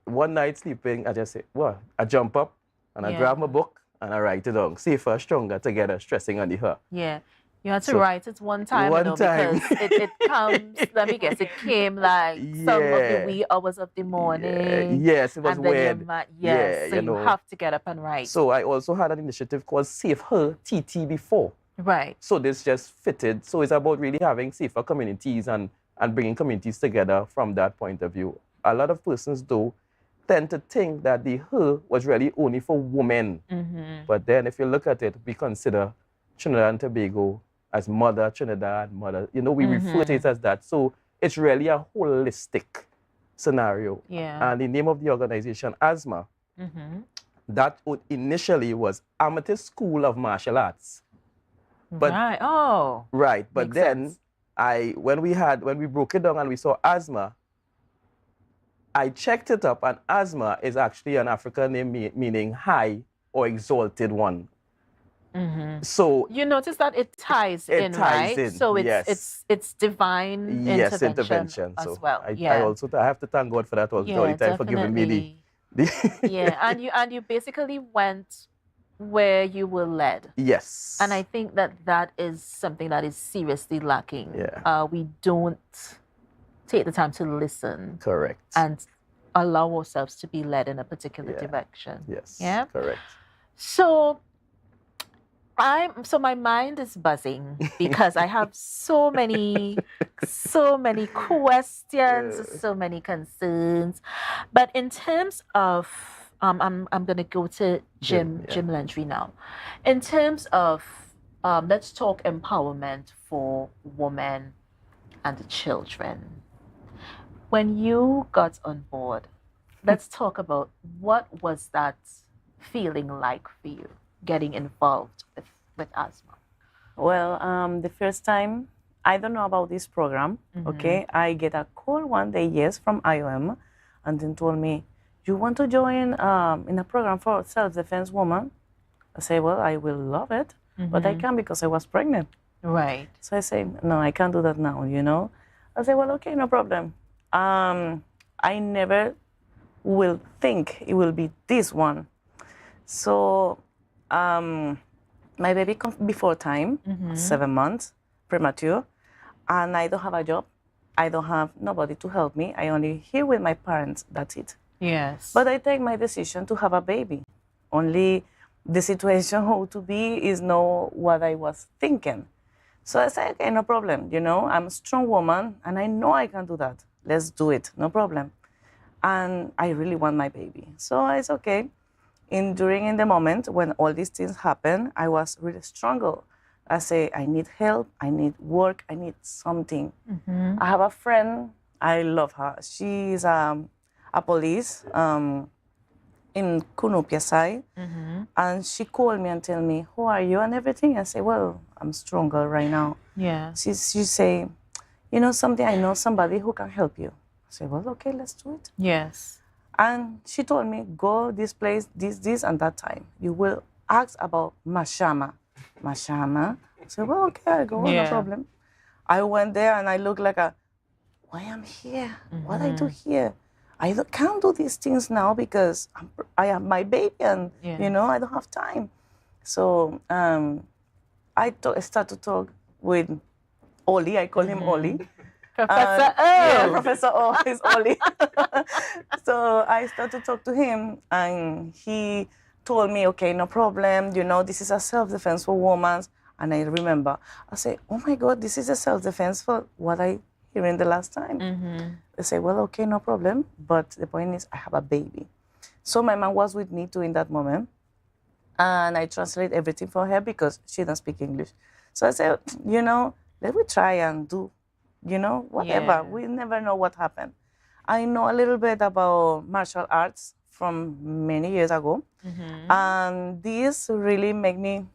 One night sleeping, I just say, well, I jump up and I grab my book and I write it down. Safer, stronger together, stressing on the her. Yeah. You had to write it one time, because it comes, let me guess, it came like some of the wee hours of the morning. Yes, it was and then weird. So you have to get up and write. So I also had an initiative called Save Her TT before. Right. So this just fitted. So it's about really having safer communities and bringing communities together from that point of view. A lot of persons, though, tend to think that the her was really only for women. But then if you look at it, we consider Trinidad and Tobago as Mother Trinidad, Mother, we refer to it as that. So it's really a holistic scenario. Yeah. And the name of the organization, ASMA, that initially was Amateur School of Martial Arts. But, right. Oh. Right. But Makes then sense. when we broke it down and we saw ASMA, I checked it up, and ASMA is actually an African name meaning high or exalted one. So you notice that it ties in, right? So it's divine intervention as well. I have to thank God for that all the time for giving me the and you basically went where you were led. Yes. And I think that is something that is seriously lacking. Yeah. We don't take the time to listen. Correct. And allow ourselves to be led in a particular direction. Yes. Yeah. Correct. So my mind is buzzing because I have so many questions, so many concerns. But in terms of I'm gonna go to Jim Landry now. In terms of let's talk empowerment for women and children. When you got on board, let's talk about what was that feeling like for you, getting involved with asthma? Well, the first time, I don't know about this program, okay? I get a call one day, from IOM, and then told me, you want to join in a program for self-defense women? I say, well, I will love it, but I can't because I was pregnant. Right. So I say, no, I can't do that now, I say, well, okay, no problem. I never will think it will be this one. So my baby comes before time, 7 months, premature, and I don't have a job. I don't have nobody to help me. I only here with my parents, that's it. Yes. But I take my decision to have a baby. Only the situation how to be is not what I was thinking. So I say, okay, no problem. I'm a strong woman, and I know I can do that. Let's do it, no problem. And I really want my baby. So it's okay. During the moment when all these things happen, I was really struggle. I say, I need help, I need work, I need something. I have a friend, I love her. She's a police in Kunupia side. And she called me and tell me, who are you and everything? I say, well, I'm stronger right now. Yeah. She say, something, I know somebody who can help you. I say, well, okay, let's do it. Yes. And she told me, go this place, this, and that time. You will ask about Mashama. Mashama? I said, well, okay, I go, no problem. I went there and I looked like why I'm here? What I do here? I can't do these things now because I have my baby and, I don't have time. So I started to talk with Oli. I call him Oli. Professor O. Yeah, Professor O is Oli. So I started to talk to him, and he told me, okay, no problem, this is a self-defense for women. And I remember, I say, oh my God, this is a self-defense for what I hear in the last time. They say, well, okay, no problem. But the point is, I have a baby. So my mom was with me too in that moment. And I translate everything for her because she doesn't speak English. So I said, let me try and do whatever. Yeah. We never know what happened. I know a little bit about martial arts from many years ago. And this really made me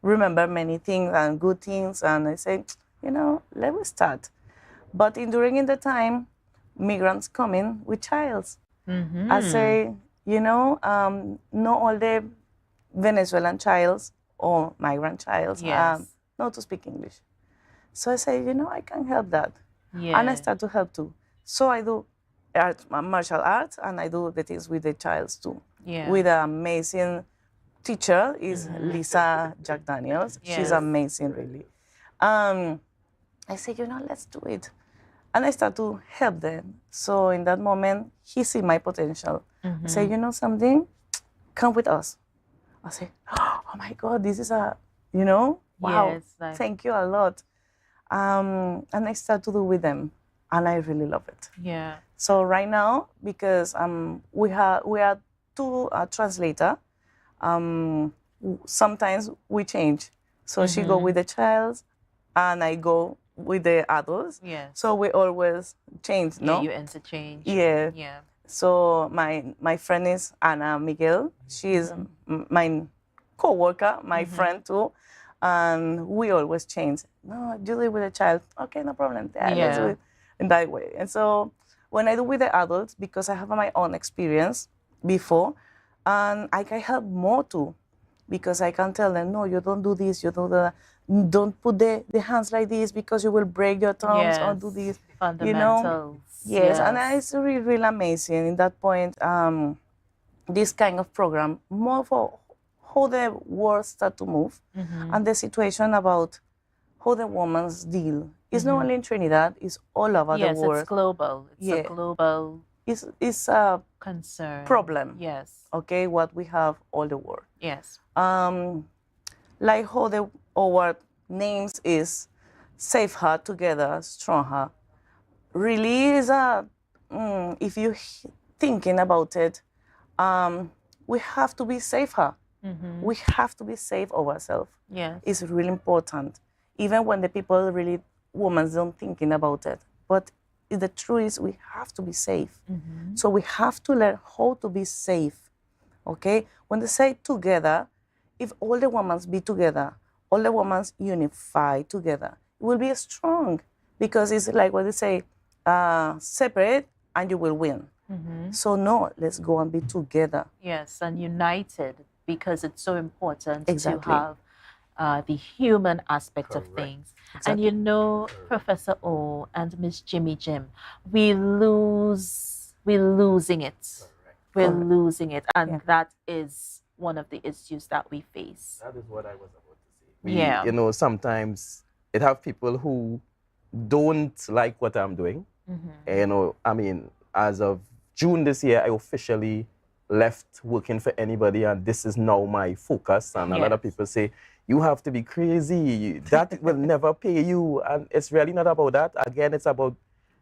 remember many things and good things. And I say, let me start. But during the time, migrants coming with childs. I say, not all the Venezuelan childs or migrant childs know to speak English. So I say, I can help that. Yeah. And I start to help too. So I do martial arts, and I do the things with the childs too. Yeah. With an amazing teacher is Lisa Jack Daniels. Yes. She's amazing, really. I said, let's do it. And I start to help them. So in that moment, he see my potential. Mm-hmm. I say, something? Come with us. I say, oh my God, this is wow, yes, thank you a lot. And I start to do with them, and I really love it. Yeah. So right now, because we are two translator, sometimes we change. So she go with the child, and I go with the adults. Yeah. So we always change, no? Yeah, you interchange. Yeah. Yeah. So my friend is Anna Miguel. She is my co-worker, my friend too. And we always change. No, Julie with a child. Okay, no problem. Yeah, let's do it in that way. And so when I do with the adults, because I have my own experience before, and I can help more too, because I can tell them, no, you don't do this, don't put the hands like this because you will break your thumbs, or do this. Fundamentals. Yes, and it's really, really amazing in that point. This kind of program, more for how the world start to move, and the situation about how the women's deal. It's not only in Trinidad, it's all over the world. Yes, it's global. It's a global it's a concern. Problem. Yes. Okay, what we have all the world. Yes. Like how our names is Save Her Together, Strong Her. Really is if you thinking about it, we have to be safer. We have to be safe ourselves. Yeah. It's really important. Even when the people really, women don't thinking about it. But the truth is we have to be safe. So we have to learn how to be safe. Okay? When they say together, if all the women be together, all the women unify together, it will be strong. Because it's like what they say, separate and you will win. So no, let's go and be together. Yes, and united, because it's so important Exactly. to have the human aspect of things. Exactly. And Professor O and Miss Jimmy Jim, we're losing it. We're losing it. And that is one of the issues that we face. That is what I was about to say. Sometimes it have people who don't like what I'm doing. As of June this year, I officially left working for anybody, and this is now my focus. And a lot of people say, you have to be crazy. That will never pay you. And it's really not about that. Again, it's about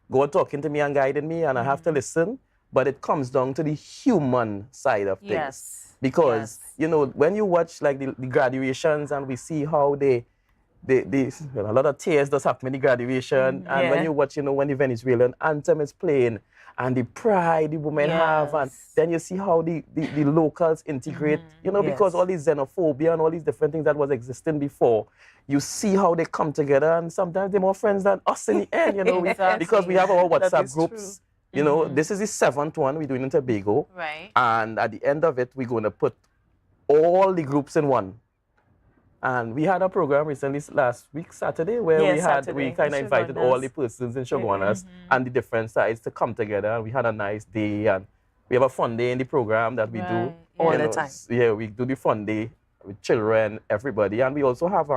God talking to me and guiding me, and I have to listen. But it comes down to the human side of things. Yes. Because, when you watch like the graduations and we see how a lot of tears does happen in the graduation. And when you watch, when the Venezuelan anthem is playing, and the pride the women have, and then you see how the locals integrate, because all this xenophobia and all these different things that was existing before, you see how they come together, and sometimes they're more friends than us in the end, because we have our WhatsApp groups. This is the 7th one we're doing in Tobago. Right. And at the end of it, we're going to put all the groups in one. And we had a program recently last week, Saturday, where we kind of invited all the persons in Shogunas and the different sides to come together. And we had a nice day, and we have a fun day in the program that we do. All the time. Yeah, we do the fun day with children, everybody. And we also have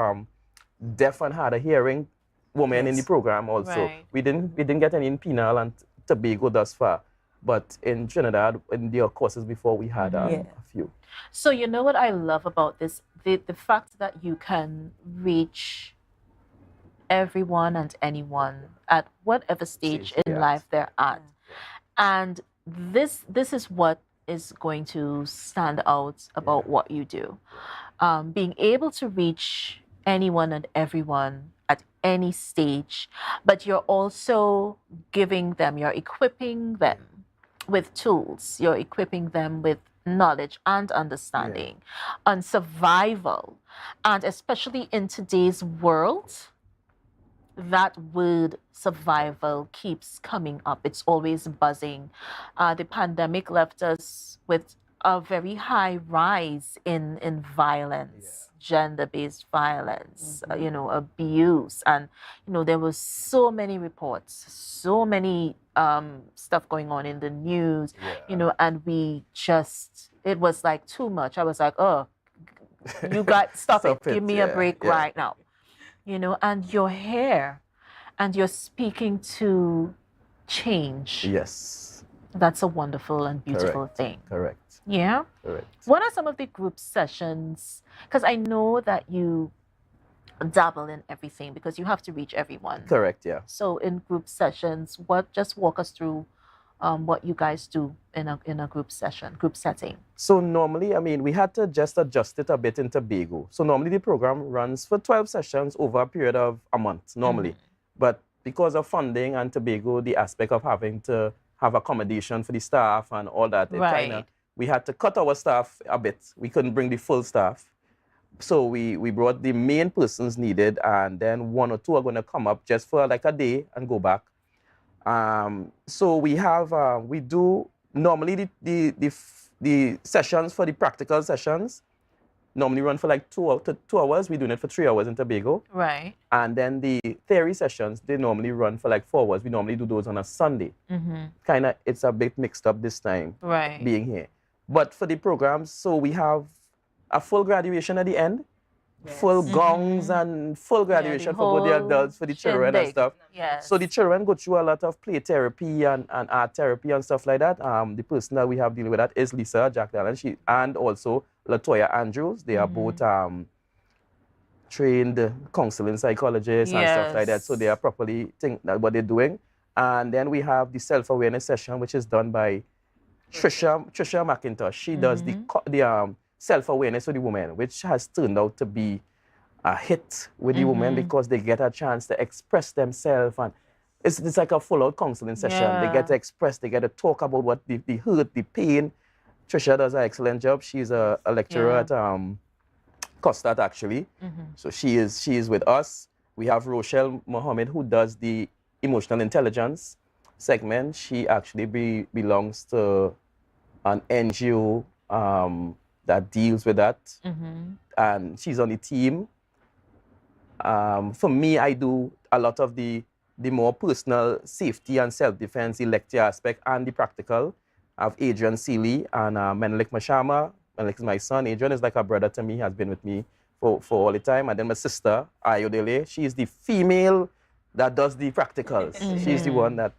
deaf and hard of hearing women in the program also. Right. We didn't get any in Penal and Tobago thus far. But in Trinidad, in the courses before, we had a few. So what I love about this, the fact that you can reach everyone and anyone at whatever stage in life they're at. And this is what is going to stand out about what you do. Being able to reach anyone and everyone at any stage, but you're also you're equipping them with tools, you're equipping them with knowledge and understanding on survival. And especially in today's world, that word survival keeps coming up. It's always buzzing. The pandemic left us with a very high rise in violence, gender-based violence, abuse. And, there was so many reports, so many stuff going on in the news, and it was like too much. I was like, oh, you got, stop it. Give me a break right now. You know, and you're here and you're speaking to change. Yes. That's a wonderful and beautiful thing. Correct. Yeah? Correct. What are some of the group sessions? Because I know that you dabble in everything because you have to reach everyone. Correct, yeah. So in group sessions, just walk us through what you guys do in a group setting. So normally, I mean, we had to just adjust it a bit in Tobago. So normally the program runs for 12 sessions over a period of a month, normally. But because of funding and Tobago, the aspect of having to have accommodation for the staff and all that, we had to cut our staff a bit. We couldn't bring the full staff. So we brought the main persons needed, and then 1 or 2 are going to come up just for like a day and go back. So we do normally the sessions for the practical sessions normally run for like 2 hours. We're doing it for 3 hours in Tobago. Right. And then the theory sessions, they normally run for like 4 hours. We normally do those on a Sunday. Kind of, it's a bit mixed up this time being here. But for the programs, so we have a full graduation at the end, full gongs and full graduation for both the adults, for the children and stuff. So the children go through a lot of play therapy and art therapy and stuff like that. The person that we have dealing with that is Lisa Jack Allen, and also Latoya Andrews. They are both trained counseling psychologists and stuff like that. So they are properly think that what they're doing. And then we have the self-awareness session, which is done by Trisha McIntosh. She does the self-awareness for the women, which has turned out to be a hit with the women because they get a chance to express themselves, and it's like a full-out counseling session. They get to express, they get to talk about what the hurt, the pain. Trisha does an excellent job. She's a lecturer at Costard, actually. So she is with us. We have Rochelle Mohammed, who does the emotional intelligence segment. She actually belongs to an NGO that deals with that, and she's on the team. For me, I do a lot of the more personal safety and self-defense, the lecture aspect, and the practical. I have Adrian Seeley and Menelik Mashama. Menelik is my son. Adrian is like a brother to me. He has been with me for all the time. And then my sister, Ayodele, she is the female that does the practicals. She's the one that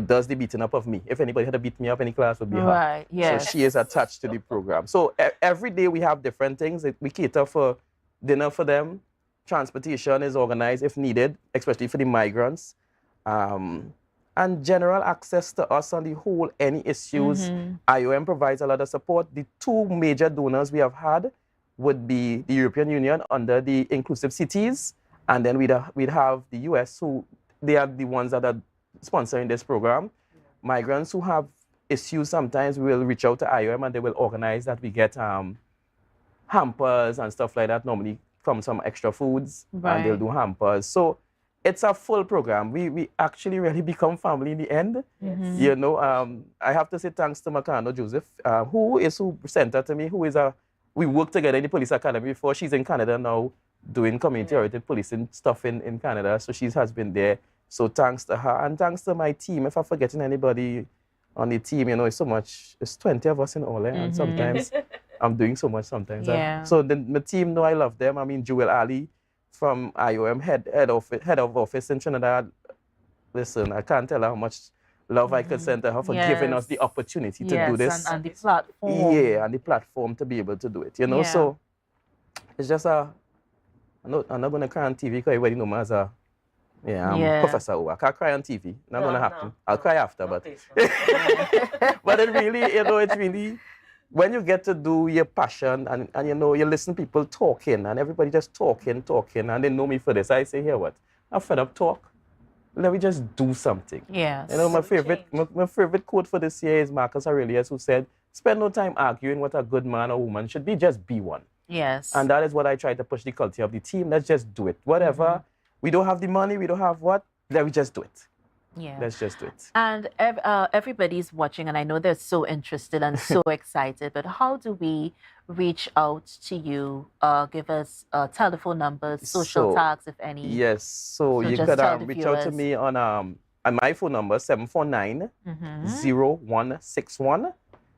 does the beating up of me. If anybody had to beat me up in any class, it would be her. Right, yes. So she is attached to the program. So every day we have different things. We cater for dinner for them. Transportation is organized if needed, especially for the migrants. And general access to us on the whole, any issues. IOM provides a lot of support. The 2 major donors we have had would be the European Union under the Inclusive Cities, and then we'd have the US, who they are the ones that are sponsoring this program. Migrants who have issues, sometimes we will reach out to IOM and they will organize that we get hampers and stuff like that, normally from some extra foods, and they'll do hampers. So it's a full program. We actually really become family in the end. I have to say thanks to Makano Joseph, who sent her to me, we worked together in the police academy before. She's in Canada now doing community-oriented policing stuff in Canada, so she has been there. So thanks to her, and thanks to my team. If I'm forgetting anybody on the team, it's so much. It's 20 of us in all, and sometimes I'm doing so much sometimes. So my team know I love them. I mean, Jewel Ali from IOM, head of office in Trinidad. Listen, I can't tell her how much love I could send to her for giving us the opportunity to do this. And the platform. Yeah, and the platform to be able to do it. So it's just I'm not going to cry on TV because everybody knows me as I'm Professor O. I can't cry on TV. Not going to happen. I'll cry after, but but it really, it's really, when you get to do your passion and you listen to people talking and everybody just talking, and they know me for this. I say, here what? I'm fed up talk. Let me just do something. Yes. My favorite quote for this year is Marcus Aurelius, who said, spend no time arguing what a good man or woman should be, just be one. Yes. And that is what I try to push the culture of the team. Let's just do it. Whatever. We don't have the money, we don't have what, let me just do it. Yeah. Let's just do it. And everybody's watching, and I know they're so interested and so excited, but how do we reach out to you? Give us telephone numbers, social tags, if any. Yes, so you could reach out to me on my phone number, 749-0161,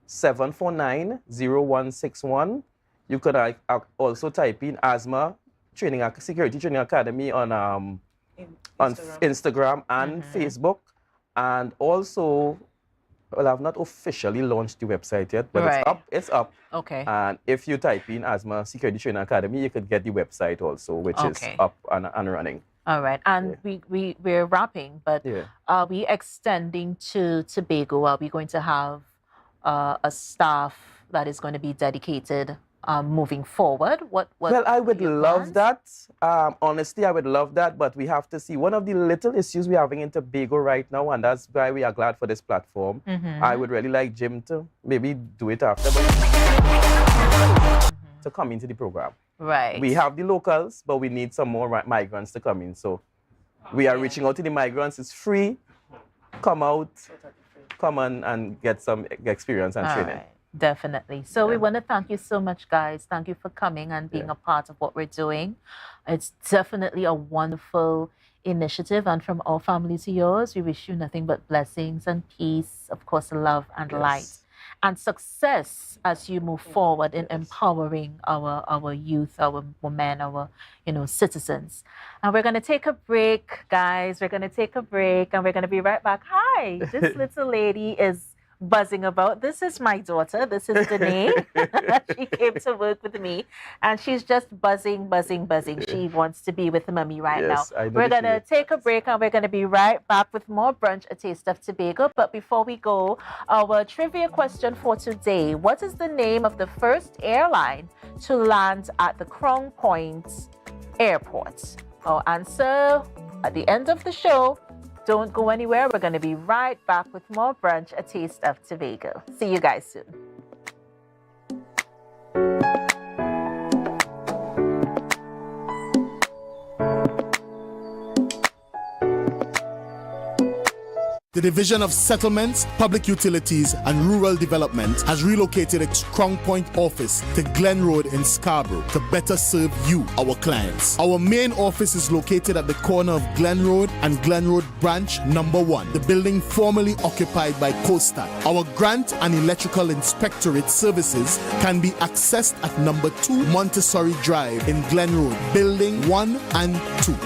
749-0161. You could also type in asthma Security Training Academy on Instagram and Facebook. And also, well, I've not officially launched the website yet, but it's up. Okay. And if you type in Asthma Security Training Academy, you could get the website also, which is up and running. All right. And we're wrapping, but are we extending to Tobago? Are we going to have a staff that is going to be dedicated moving forward? Well, I would love that. Honestly, I would love that, but we have to see. One of the little issues we're having in Tobago right now, and that's why we are glad for this platform. I would really like Jim to maybe do it after, to come into the program. Right. We have the locals, but we need some more migrants to come in. So we are reaching out to the migrants. It's free. Come out, come on and get some experience and training. Right. Definitely. So we want to thank you so much, guys. Thank you for coming and being a part of what we're doing. It's definitely a wonderful initiative. And from our family to yours, we wish you nothing but blessings and peace, of course, love and light. And success as you move forward in empowering our youth, our women, our citizens. And we're going to take a break, guys. We're going to take a break and we're going to be right back. Hi, this little lady is buzzing about. This is my daughter. This is Danae. She came to work with me and she's just buzzing. She wants to be with mommy right now. We're going to take a break and we're going to be right back with more Brunch, A Taste of Tobago. But before we go, our trivia question for today. What is the name of the first airline to land at the Crown Point Airport? Our answer at the end of the show. Don't go anywhere. We're going to be right back with more Brunch, A Taste of Tobago. See you guys soon. The Division of Settlements, Public Utilities and Rural Development has relocated its Crown Point office to Glen Road in Scarborough to better serve you, our clients. Our main office is located at the corner of Glen Road and Glen Road Branch number 1, the building formerly occupied by Costa. Our grant and electrical inspectorate services can be accessed at number 2 Montessori Drive in Glen Road, building 1 and 2.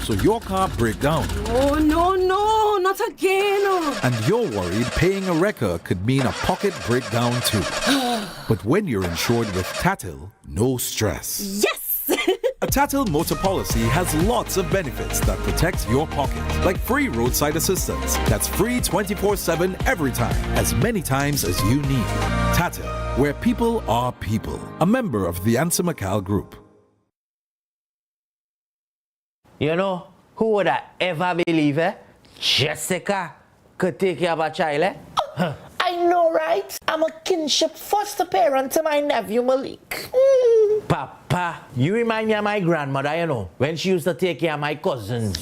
So your car break down. Oh, no, not again. And you're worried paying a wrecker could mean a pocket breakdown too. But when you're insured with Tatil, no stress. Yes! A Tatil motor policy has lots of benefits that protect your pocket, like free roadside assistance. That's free 24/7 every time, as many times as you need. Tatil, where people are people. A member of the Ansa McCall Group. You know, who would I ever believe, Jessica could take care of a child, I know, right? I'm a kinship foster parent to my nephew Malik. Papa, you remind me of my grandmother, you know, when she used to take care of my cousins.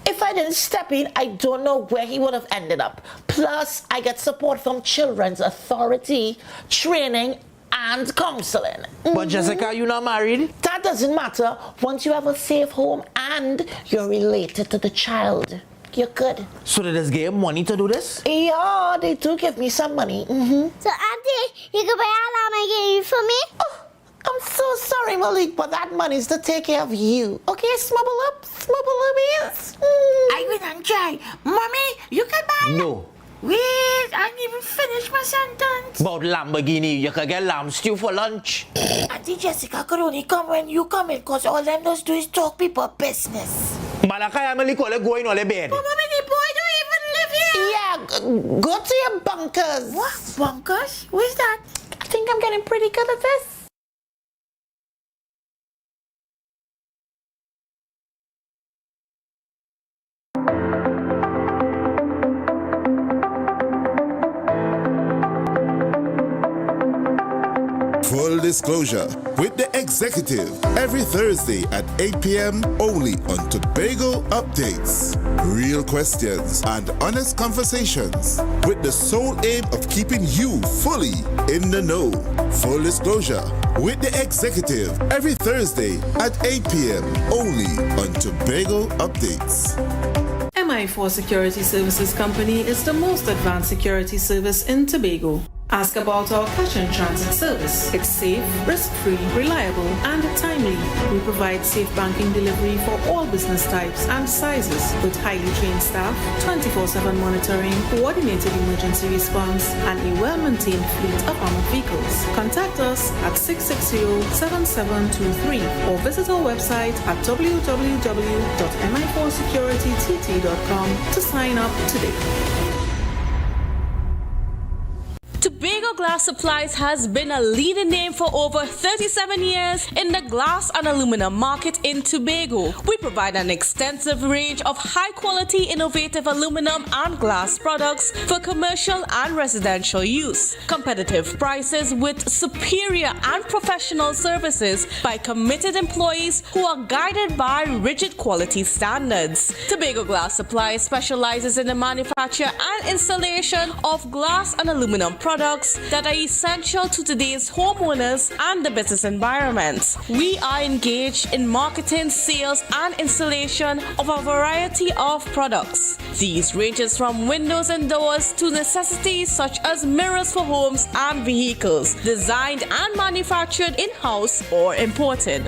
If I didn't step in, I don't know where he would have ended up. Plus, I get support from Children's Authority, training, and counseling. But Jessica, you're not married? That doesn't matter. Once you have a safe home and you're related to the child, you're good. So they just gave money to do this? Yeah, they do give me some money. So, Auntie, you can buy alarm I gave you for me? Oh, I'm so sorry, Malik, but that money's to take care of you. Okay, smubble up, yes. I will not try. Mommy, you can buy alarm. No. Wait, I didn't even finish my sentence. About Lamborghini, you can get lamb stew for lunch. Auntie Jessica could only come when you come in, because all them does do is talk people business. Malakay, I'm only going on the bed. But Mommy, the boy don't even live here. Yeah, go to your bunkers. What? Bunkers? Where's that? I think I'm getting pretty good at this. Full Disclosure with the executive every Thursday at 8 p.m. only on Tobago Updates. Real questions and honest conversations with the sole aim of keeping you fully in the know. Full Disclosure with the executive every Thursday at 8 p.m. only on Tobago Updates. MI4 Security Services Company is the most advanced security service in Tobago. Ask about our cash and transit service. It's safe, risk-free, reliable, and timely. We provide safe banking delivery for all business types and sizes with highly trained staff, 24/7 monitoring, coordinated emergency response, and a well-maintained fleet of armored vehicles. Contact us at 660-7723 or visit our website at www.mi4securitytt.com to sign up today. Tobago Glass Supplies has been a leading name for over 37 years in the glass and aluminum market in Tobago. We provide an extensive range of high-quality, innovative aluminum and glass products for commercial and residential use. Competitive prices with superior and professional services by committed employees who are guided by rigid quality standards. Tobago Glass Supplies specializes in the manufacture and installation of glass and aluminum products that are essential to today's homeowners and the business environment. We are engaged in marketing, sales, and installation of a variety of products. These ranges from windows and doors to necessities such as mirrors for homes and vehicles, designed and manufactured in-house or imported.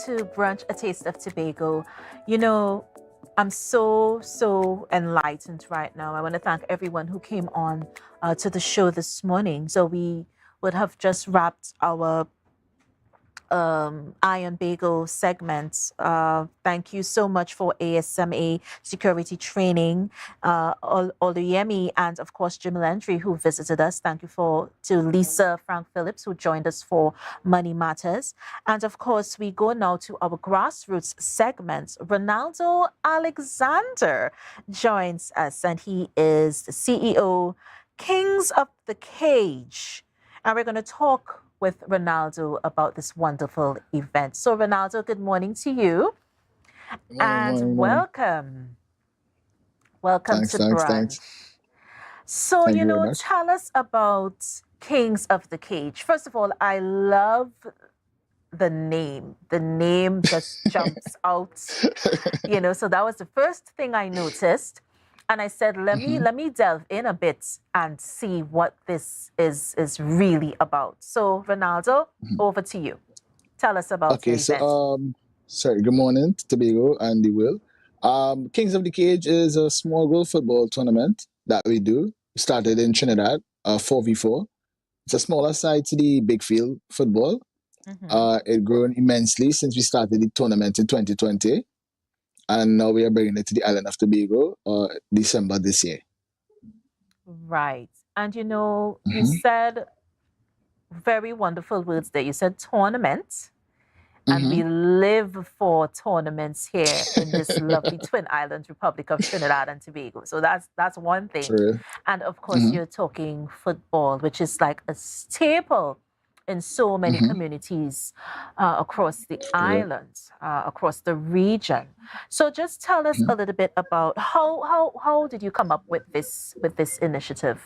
To Brunch, a taste of Tobago. You know, I'm so enlightened right now. I want to thank everyone who came on to the show this morning. So we would have just wrapped our Iron Bagel segment. Thank you so much for ASMA security training, Oluyemi, and of course Jim Landry, who visited us. Thank you to Lisa Frank Phillips, who joined us for Money Matters. And of course, we go now to our grassroots segment. Ronaldo Alexander joins us, and he is the CEO, Kings of the Cage. And we're going to talk with Ronaldo about this wonderful event. So Ronaldo, good morning to you. Morning. Welcome. Welcome to Brunch. Thanks. So, Thank you tell us about Kings of the Cage. First of all, I love the name. The name just jumps out, so that was the first thing I noticed. And I said, let me delve in a bit and see what this is really about. So, Ronaldo, over to you. Tell us about the event. Sorry, good morning, Tobago and the Will. Kings of the Cage is a small goal football tournament that we do. Started in Trinidad, 4v4. It's a smaller side to the big field football. It grown immensely since we started the tournament in 2020. And now we are bringing it to the island of Tobago, December this year. Right. And you said very wonderful words there. You said tournament. And we live for tournaments here in this lovely Twin Islands Republic of Trinidad and Tobago. So that's one thing. True. And of course, you're talking football, which is like a staple in so many communities across the island, across the region. So just tell us a little bit about how did you come up with this initiative,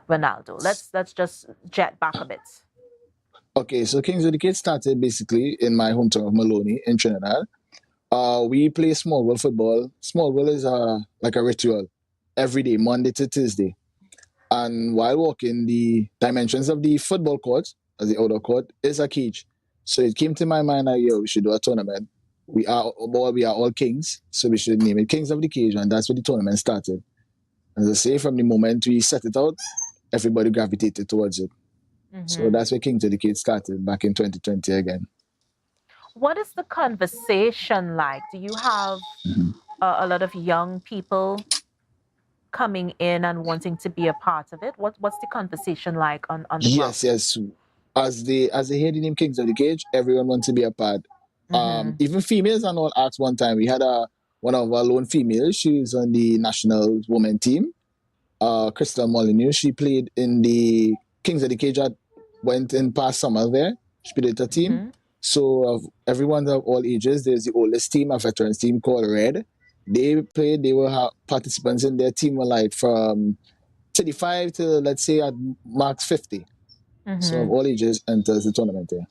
Ronaldo? Let's just jet back a bit. Okay, so Kings of the Cage started basically in my hometown of Maloney in Trinidad. We play small world football. Small world is like a ritual every day, Monday to Tuesday. And while walking, the dimensions of the football court, as the outdoor court, is a cage. So it came to my mind that, we should do a tournament. We are all kings, so we should name it Kings of the Cage, and that's where the tournament started. As I say, from the moment we set it out, everybody gravitated towards it. So that's where Kings of the Cage started back in 2020 again. What is the conversation like? Do you have a lot of young people coming in and wanting to be a part of it? What's the conversation like on the ground? Yes. As they hear the name Kings of the Cage, everyone wants to be a part. Even females and all asked one time. We had one of our lone females. She's on the national women team. Crystal Molyneux. She played in the Kings of the Cage. Went in past summer there. She played with a team. So everyone of all ages. There's the oldest team, a veterans team called Red. They played. They were participants in their team were like from 35 to, let's say, at max 50. So of all ages enters the tournament there.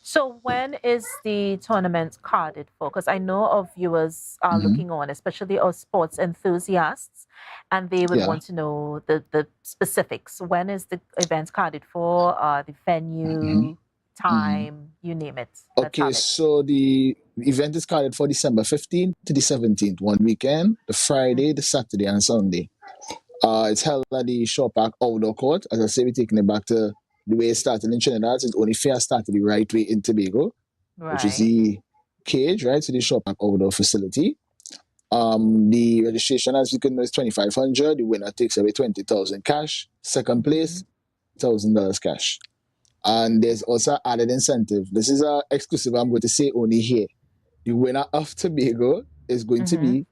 So when is the tournament carded for? Because I know our viewers are looking on, especially our sports enthusiasts, and they would want to know the specifics. When is the event carded for? The venue, time, you name it. Okay, so the event is carded for December 15th to the 17th, one weekend, the Friday, the Saturday, and Sunday. It's held at the Shore Park Outdoor Court. As I say, we're taking it back to the way it started in Trinidad. It's only fair started the right way in Tobago, which is the cage, right? So the Shore Park Outdoor Facility. The registration, as you can know, is $2,500. The winner takes away $20,000 cash. Second place, $1,000 cash. And there's also added incentive. This is an exclusive, I'm going to say only here. The winner of Tobago is going to be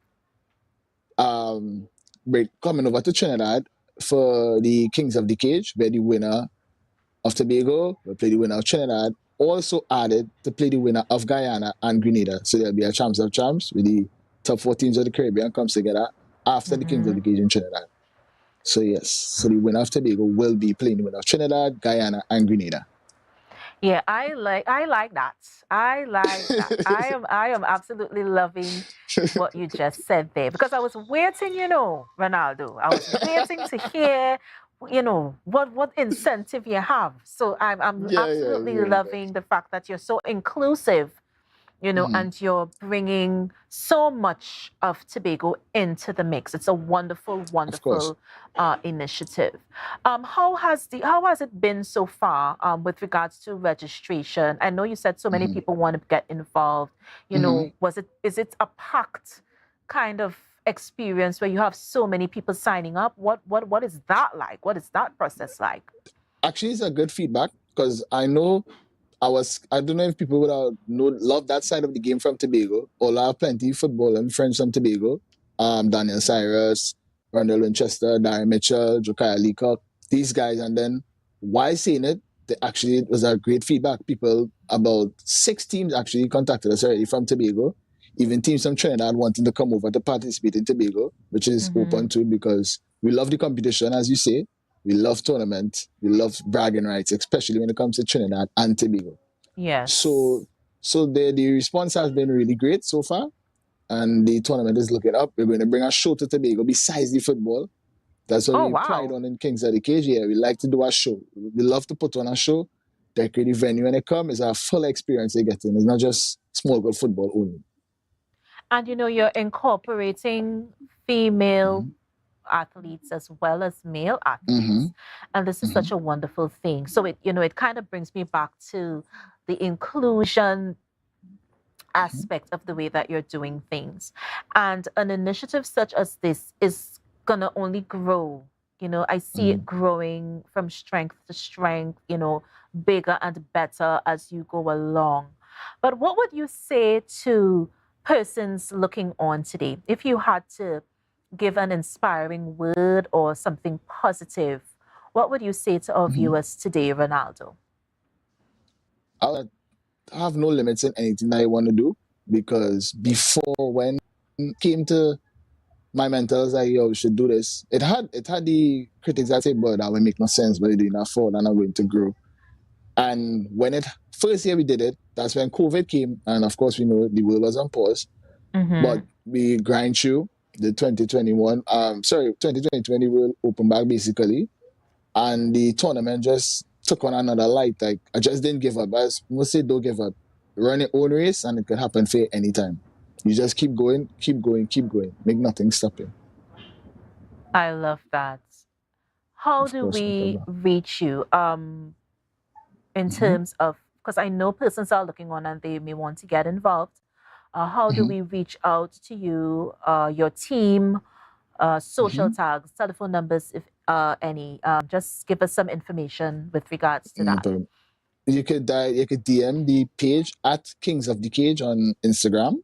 coming over to Trinidad for the Kings of the Cage, where the winner of Tobago will play the winner of Trinidad. Also added to play the winner of Guyana and Grenada. So there'll be a champs of champs with the top 4 teams of the Caribbean comes together after the Kings of the Cage in Trinidad. So yes, so the winner of Tobago will be playing the winner of Trinidad, Guyana, and Grenada. Yeah, I like that. I like that. I am absolutely loving what you just said there, because I was waiting, Ronaldo. I was waiting to hear, what incentive you have. So I'm absolutely loving the fact that you're so inclusive, and you're bringing so much of Tobago into the mix. It's a wonderful, wonderful initiative. How has it been so far with regards to registration? I know you said so many people want to get involved. Is it a packed kind of experience where you have so many people signing up? What is that like? What is that process like? Actually, it's a good feedback, because I know I don't know if people would love that side of the game from Tobago. All I have plenty of football and friends from Tobago. Daniel Cyrus, Randall Winchester, Darren Mitchell, Josiah Leacock, these guys. And then while saying it, it was a great feedback. People, about 6 teams actually contacted us already from Tobago. Even teams from Trinidad wanting to come over to participate in Tobago, which is open to, because we love the competition, as you say. We love tournament. We love bragging rights, especially when it comes to Trinidad and Tobago. Yes. So the response has been really great so far, and the tournament is looking up. We're going to bring a show to Tobago besides the football. That's what we pride on in Kings of the Cage. Yeah, we like to do a show. We love to put on a show, decorate the venue when it comes. It's a full experience they get in. It's not just small girl football only. And you're incorporating female athletes as well as male athletes. And this is such a wonderful thing. So it kind of brings me back to the inclusion aspect of the way that you're doing things. And an initiative such as this is gonna only grow. I see it growing from strength to strength, bigger and better as you go along. But what would you say to persons looking on today? If you had to give an inspiring word or something positive, what would you say to our viewers today, Ronaldo? I have no limits in anything that I want to do, because before, when it came to my mentors, like, yo, we should do this. It had the critics that say, but that will make no sense, but you're doing that for, and I'm going to grow. And when first year we did it, that's when COVID came, and of course we know the world was on pause. But we grind through the 2020 World Open back basically, and the tournament just took on another light. Like, I just didn't give up. As most say, don't give up. Run your own race, and it could happen for you anytime. You just keep going, keep going, keep going. Make nothing stop you. I love that. How do we reach you in terms of, because I know persons are looking on and they may want to get involved. How do we reach out to you, your team, social tags, telephone numbers, if any? Just give us some information with regards to that. You could DM the page at Kings of the Cage on Instagram,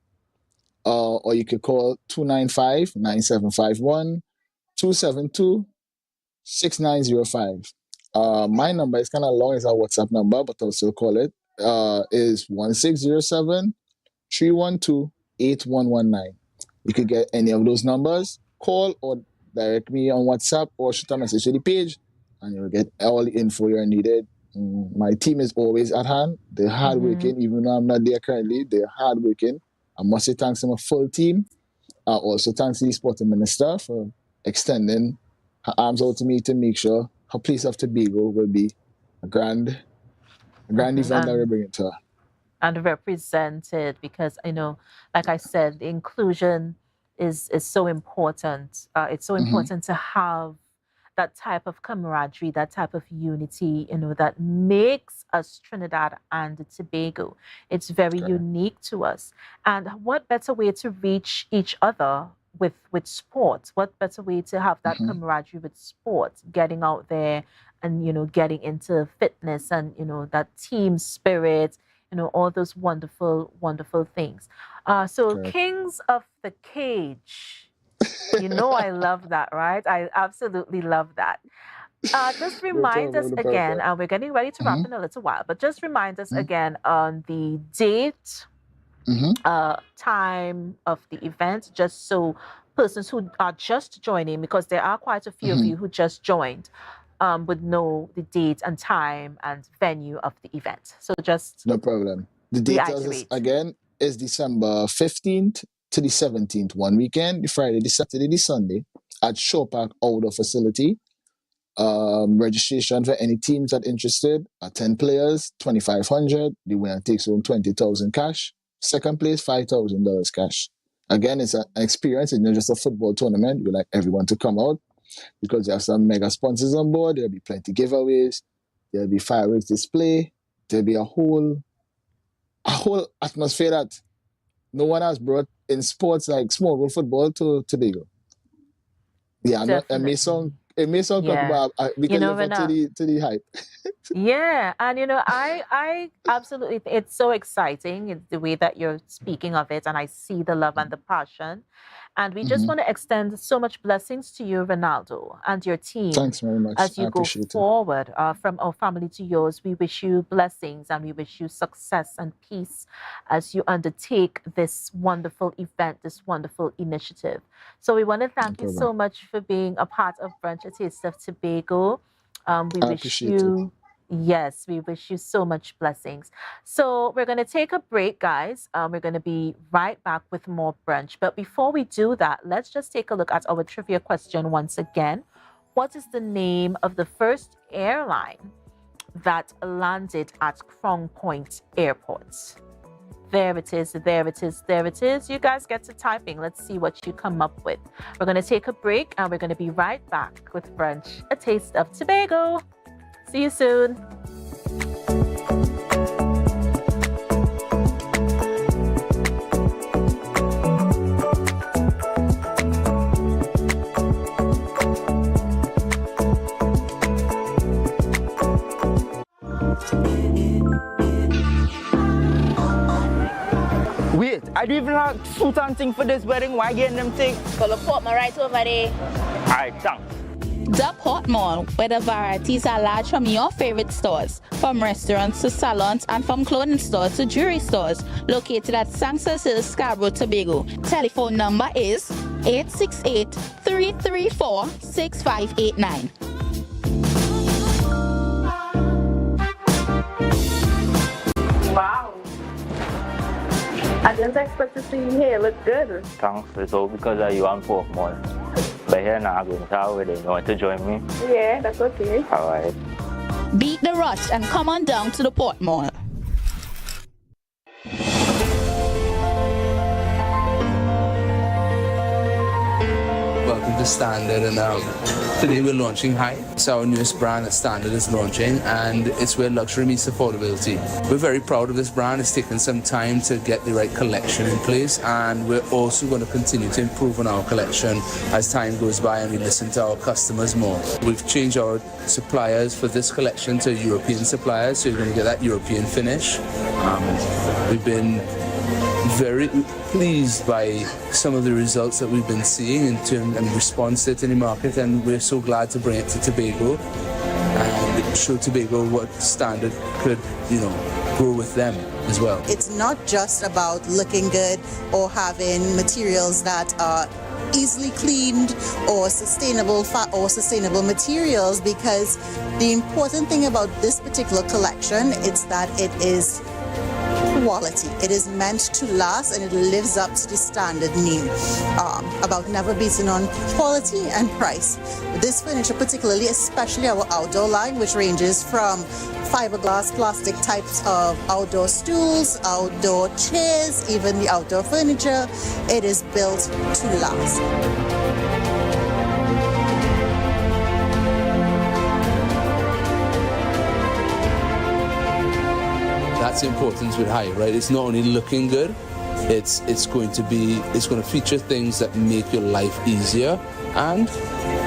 or you could call 295-9751 272-6905. My number is kind of long, as our WhatsApp number, but I'll still call it. Is 1607-312-8119. You could get any of those numbers, call or direct me on WhatsApp, or shoot a message to the page, and you'll get all the info you're needed. My team is always at hand. They're hardworking, even though I'm not there currently. They're hardworking. I must say thanks to my full team. Also thanks to the sporting minister for extending her arms out to me to make sure her place of Tobago will be a grand event that we're bringing to her. And represented, because like I said, the inclusion is so important. It's so important to have that type of camaraderie, that type of unity, that makes us Trinidad and Tobago. It's very unique to us. And what better way to reach each other with sport? What better way to have that camaraderie with sport, getting out there and, getting into fitness and, that team spirit, all those wonderful, wonderful things. So Kings of the Cage. I love that, right? I absolutely love that. Just remind us again, we're getting ready to wrap in a little while, but just remind us again on the date, time of the event, just so persons who are just joining, because there are quite a few of you who just joined, would know the date and time and venue of the event. So just no problem. The date again is December 15th to the 17th, one weekend, the Friday, the Saturday, the Sunday, at Shore Park Outdoor Facility. Registration for any teams that are interested are 10 players, $2,500. The winner takes home $20,000 cash. Second place, $5,000 cash. Again, it's an experience. It's not just a football tournament. We like everyone to come out, because there are some mega sponsors on board. There'll be plenty giveaways. There'll be fireworks display. There'll be a whole atmosphere that no one has brought in sports like small world football to Tobago. Yeah, it may sound but we can live up to the hype. Yeah, and I absolutely, it's so exciting. It's the way that you're speaking of it, and I see the love and the passion. And we just want to extend so much blessings to you, Ronaldo, and your team. Thanks very much. As you go forward from our family to yours. We wish you blessings and we wish you success and peace as you undertake this wonderful event, this wonderful initiative. So we want to thank you so much for being a part of Brunch, a Taste of Tobago. We wish you... Yes, we wish you so much blessings. So we're going to take a break, guys. We're going to be right back with more Brunch. But before we do that, let's just take a look at our trivia question once again. What is the name of the first airline that landed at Crown Point Airport? There it is, there it is, there it is. You guys get to typing. Let's see what you come up with. We're going to take a break and we're going to be right back with Brunch, a taste of Tobago. See you soon. Wait, I don't even have suit and thing for this wedding. Why getting them thing? Call the Portmore right over there. Alright, thanks. The Portmore, where the varieties are large from your favorite stores, from restaurants to salons and from clothing stores to jewelry stores, located at Sanctus Hill, Scarborough, Tobago. Telephone number is 868-334-6589. Wow. I didn't expect to see you here. Look good. Thanks. It's all because of you and Portmore. But here now, I'm going to our wedding. You want to join me? Yeah, that's okay. Alright. Beat the rush and come on down to the Portmore. Welcome to Standard, and today we're launching High. It's our newest brand that Standard is launching, and it's where luxury meets affordability. We're very proud of this brand. It's taken some time to get the right collection in place, and we're also going to continue to improve on our collection as time goes by and we listen to our customers more. We've changed our suppliers for this collection to European suppliers, so you're going to get that European finish. We've been very pleased by some of the results that we've been seeing in terms and response to it in the market, and we're so glad to bring it to Tobago and show Tobago what Standard could, grow with them as well. It's not just about looking good or having materials that are easily cleaned or sustainable materials, because the important thing about this particular collection is that it is quality. It is meant to last, and it lives up to the Standard name about never beating on quality and price. This furniture particularly, especially our outdoor line, which ranges from fiberglass, plastic types of outdoor stools, outdoor chairs, even the outdoor furniture, it is built to last. That's the importance with High, right? It's not only looking good, it's going to feature things that make your life easier, and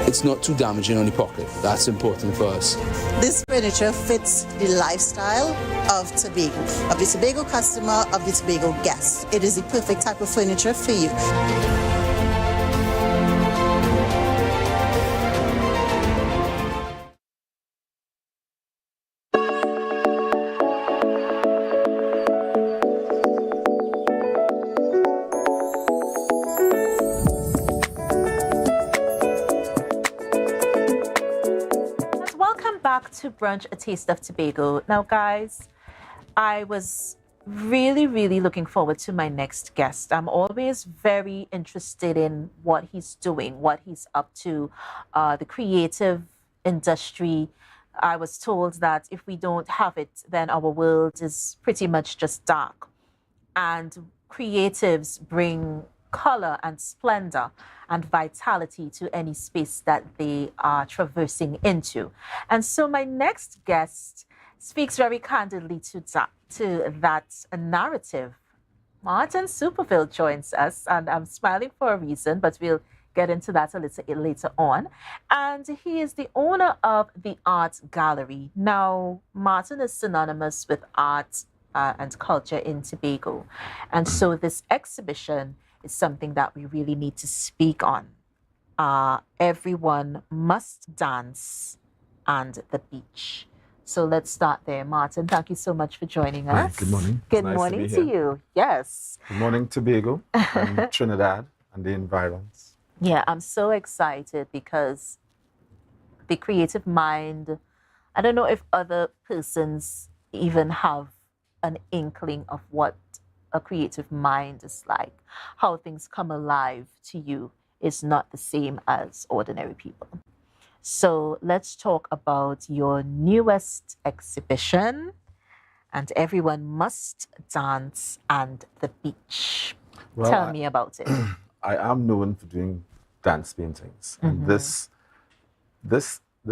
it's not too damaging on the pocket. That's important for us. This furniture fits the lifestyle of Tobago, of the Tobago customer, of the Tobago guest. It is the perfect type of furniture for you. To Brunch, a taste of Tobago. Now, guys, I was really looking forward to my next guest. I'm always very interested in what he's doing, what he's up to, the creative industry. I was told that if we don't have it, then our world is pretty much just dark. And creatives bring color and splendor and vitality to any space that they are traversing into. And so my next guest speaks very candidly to that narrative. Martin Superville joins us, and I'm smiling for a reason, but we'll get into that a little later on. And he is the owner of the Art Gallery. Now, Martin is synonymous with art and culture in Tobago. And so this exhibition is something that we really need to speak on. Everyone must dance and the beach. So let's start there. Martin, thank you so much for joining us. Hi, good morning. Good morning to you. Yes. Good morning, Tobago and Trinidad and the environs. Yeah, I'm so excited because the creative mind, I don't know if other persons even have an inkling of what a creative mind is like. How things come alive to you is not the same as ordinary people. So let's talk about your newest exhibition. and everyone must dance and the beach. Well, Tell me about it. I am known for doing dance paintings, and this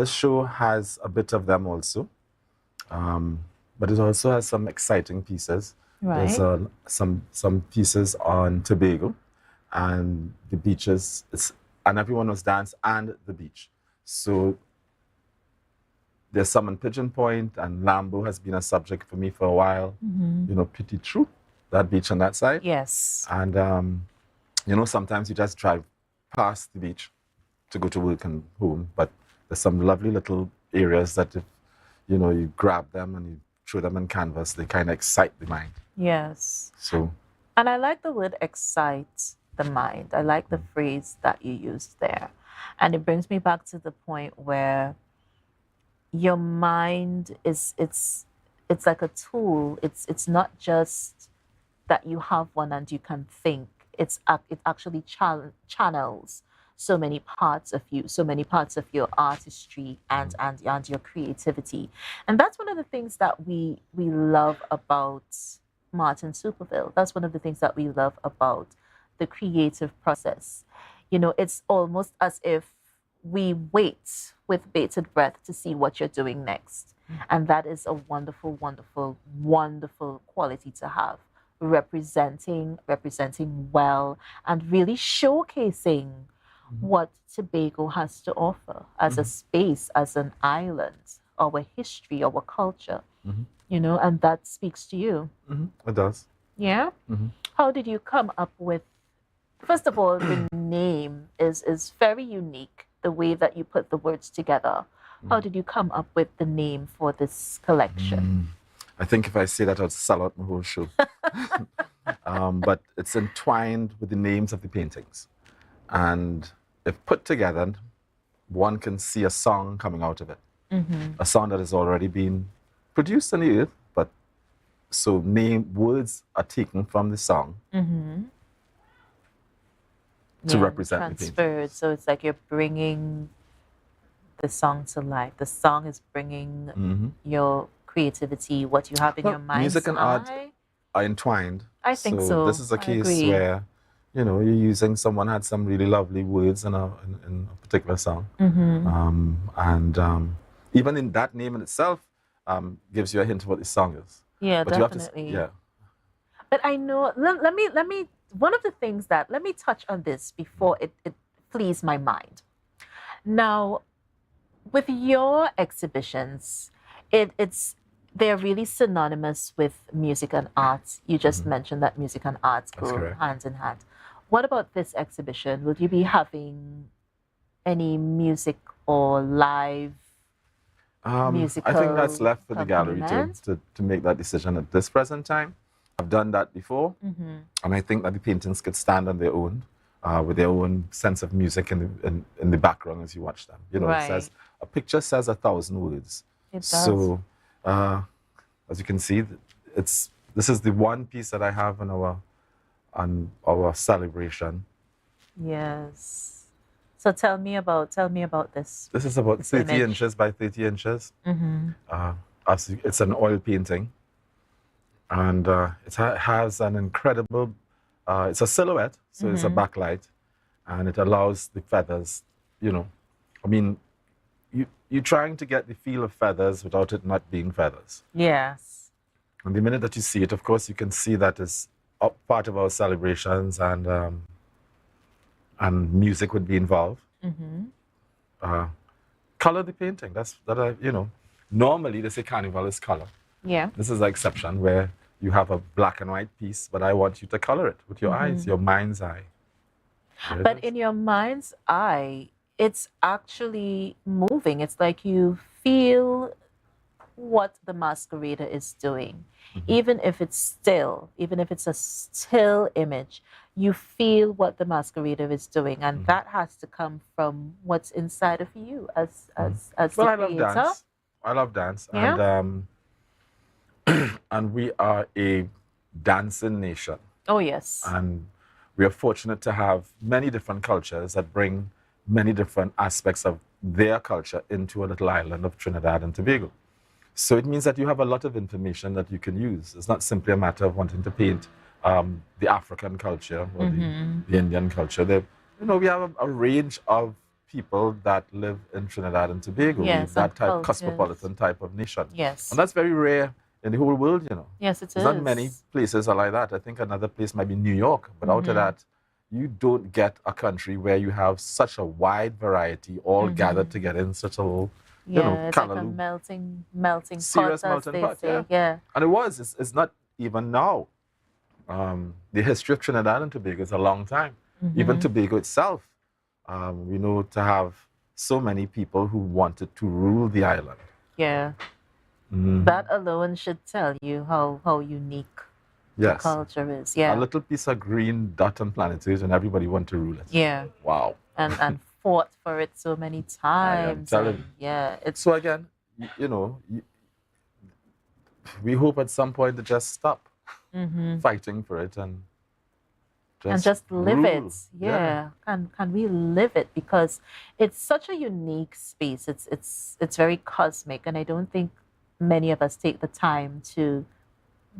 show has a bit of them also, but it also has some exciting pieces. Right. There's some pieces on Tobago, and the beaches. And everyone was dance and the beach. So there's some in Pigeon Point, and Lambo has been a subject for me for a while. You know, Petit Trou, that beach on that side. Yes. And you know, sometimes you just drive past the beach to go to work and home, but there's some lovely little areas that if, you know, you grab them and you throw them in canvas, they kind of excite the mind. Yes. So. And I like the word excite the mind. I like the phrase that you used there. And it brings me back to the point where your mind it's like a tool. It's not just that you have one and you can think. It actually channels so many parts of you, so many parts of your artistry and your creativity. And that's one of the things that we love about Martin Superville. That's one of the things that we love about the creative process. You know, it's almost as if we wait with bated breath to see what you're doing next. And that is a wonderful, wonderful, wonderful quality to have. Representing well and really showcasing what Tobago has to offer as a space, as an island, our history, our culture, you know, and that speaks to you. It does. Yeah? How did you come up with, first of all, the name is very unique, the way that you put the words together. How did you come up with the name for this collection? I think if I say that, I'd sell out my whole show. But it's entwined with the names of the paintings. And if put together, one can see a song coming out of it. A song that has already been produced on the earth, but so words are taken from the song to represent the painting. Transferred, so it's like you're bringing the song to life. The song is bringing your creativity, what you have in your mind. Music and art are entwined. I think so. This is a case where, you know, you're using, someone had some really lovely words in a particular song. And even in that name in itself gives you a hint of what the song is. Yeah, but definitely. You have to, But I know, let me, one of the things that, let me touch on this before it flees my mind. Now, with your exhibitions, they're really synonymous with music and art. You just mentioned that music and art go hand in hand. What about this exhibition? Will you be having any music or live musical I think that's left for the gallery to make that decision at this present time. I've done that before, and I think that the paintings could stand on their own, with their own sense of music in the background as you watch them. You know, it says, a picture says 1,000 words. It does. So, as you can see, this is the one piece that I have on our celebration. Yes. So tell me about this. This is about 30 image. inches by 30 inches. It's an oil painting, and it has an incredible. It's a silhouette, so it's a backlight, and it allows the feathers. You know, I mean, you're trying to get the feel of feathers without it not being feathers. Yes. And the minute that you see it, of course, you can see that it's part of our celebrations, and music would be involved. Color the painting. Normally they say carnival is color. Yeah. This is an exception where you have a black and white piece, but I want you to color it with your eyes, your mind's eye. But in your mind's eye, it's actually moving. It's like you feel what the masquerader is doing. Even if it's still, even if it's a still image, you feel what the masquerader is doing. And that has to come from what's inside of you as the creator. I love dance. Yeah? And we are a dancing nation. Oh, yes. And we are fortunate to have many different cultures that bring many different aspects of their culture into a little island of Trinidad and Tobago. So it means that you have a lot of information that you can use. It's not simply a matter of wanting to paint the African culture or the Indian culture. We have a range of people that live in Trinidad and Tobago. Yes, that and type, cultures. cosmopolitan type of nation. Yes. And that's very rare in the whole world, Yes, it is. There's not many places are like that. I think another place might be New York, but out of that, you don't get a country where you have such a wide variety all gathered together in such a little, it's like a melting serious pot, melting pot. Yeah. And it's not even now. The history of Trinidad and Tobago is a long time. Even Tobago itself, we know to have so many people who wanted to rule the island. Yeah. That alone should tell you how unique the culture is. Yeah. A little piece of green dot on planet Earth and everybody want to rule it. Yeah. Wow. And fought for it so many times. So again, we hope at some point to just stop fighting for it and just live rule. it. Yeah. Can we live it? Because it's such a unique space. It's very cosmic, and I don't think many of us take the time to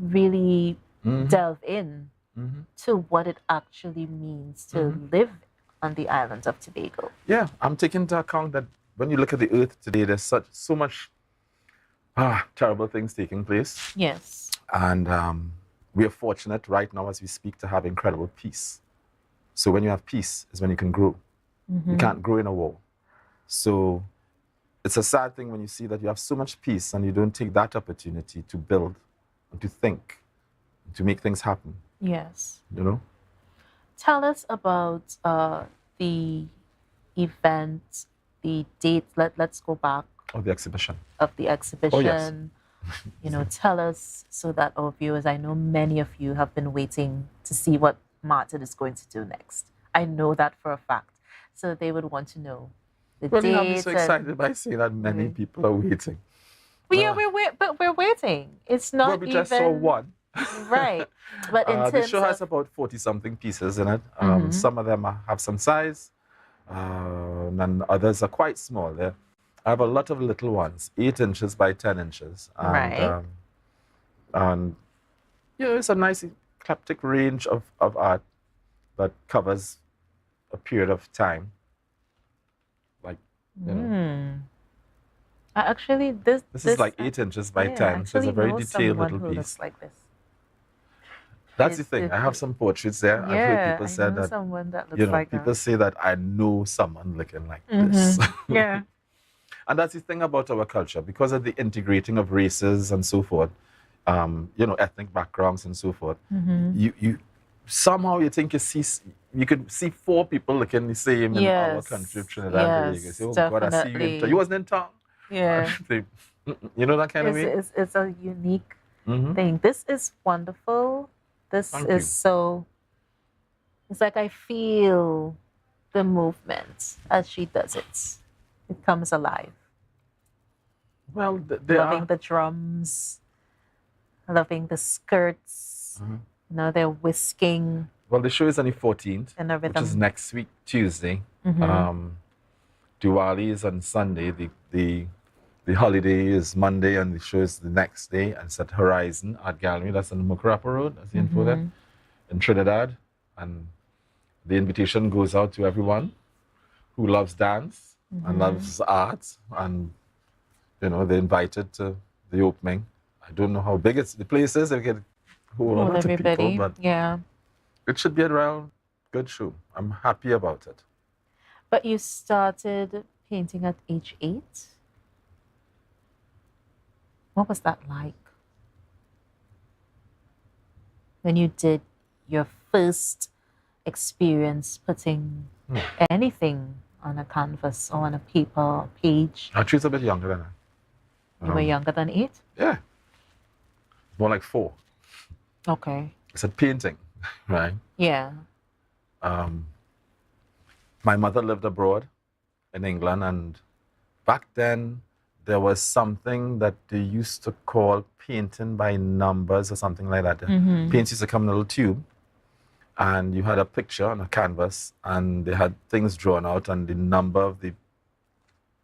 really delve in to what it actually means to live on the island of Tobago. Yeah, I'm taking into account that when you look at the earth today, there's so much terrible things taking place. Yes. And we are fortunate right now as we speak to have incredible peace. So when you have peace is when you can grow. You can't grow in a war. So it's a sad thing when you see that you have so much peace and you don't take that opportunity to build and to think, and to make things happen. Yes. Tell us about the event, the date. Let's go back. Of the exhibition. Oh, yes. Tell us so that our viewers, I know many of you have been waiting to see what Martin is going to do next. I know that for a fact. So they would want to know the date. You have me so excited by saying that many people are waiting. Well, we're waiting. It's not we just saw one. Right. But in terms the show has about 40-something pieces in it. Some of them have some size, and others are quite small. I have a lot of little ones, 8 inches by 10 inches. And, right. It's a nice eclectic range of art that covers a period of time. Actually, this is like 8 inches by 10, so it's a very detailed little piece. Like this. That's the thing. I have some portraits there. I've heard people say that. Someone that looks like people say that I know someone looking like this. Yeah. And that's the thing about our culture, because of the integrating of races and so forth, ethnic backgrounds and so forth. You somehow you think you could see 4 people looking the same in our country, Trinidad and Tobago. Oh God, I see you in town. You wasn't in town. Yeah. That kind of way. It's a unique thing. This is wonderful. This is so. It's like I feel the movement as she does it. It comes alive. Well, loving the drums, loving the skirts. They're whisking. Well, the show is on the 14th, which is next week, Tuesday. Diwali is on Sunday. The holiday is Monday, and the show is the next day. And it's at Horizon Art Gallery. That's on Mukarapa Road. That's the info there in Trinidad. And the invitation goes out to everyone who loves dance and loves art, and they're invited to the opening. I don't know how big the place is. They get hold on to people, but it should be a real good show. I'm happy about it. But you started painting at age 8. What was that like when you did your first experience putting anything on a canvas or on a paper page? Actually, it's a bit younger than that. You were younger than 8? Yeah. More like 4. Okay. I said painting, right? Yeah. My mother lived abroad in England, and back then there was something that they used to call painting by numbers or something like that. Paints used to come in a little tube, and you had a picture on a canvas, and they had things drawn out, and the number of the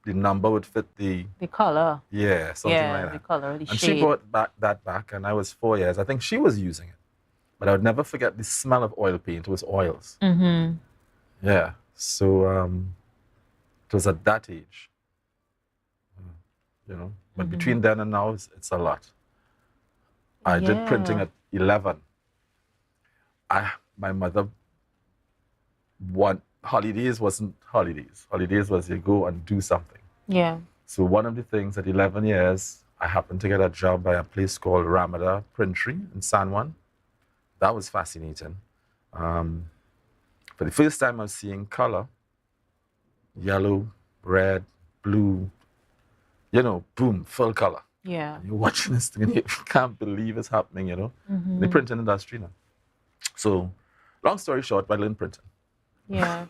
the number would fit the color. Yeah, something like that. The color, the and shade. she brought that back, and I was 4 years. I think she was using it. But I would never forget the smell of oil paint. It was oils. Mm-hmm. Yeah. So it was at that age. You know. But between then and now, it's a lot. I did printing at 11. My mother holidays wasn't holidays. Holidays was you go and do something. Yeah. So one of the things at 11 years, I happened to get a job by a place called Ramada Printery in San Juan. That was fascinating. For the first time I was seeing color, yellow, red, blue, you know, boom, full color. Yeah. And you're watching this thing and you can't believe it's happening, you know. The printing industry now. So, long story short, I learned printing. Yeah.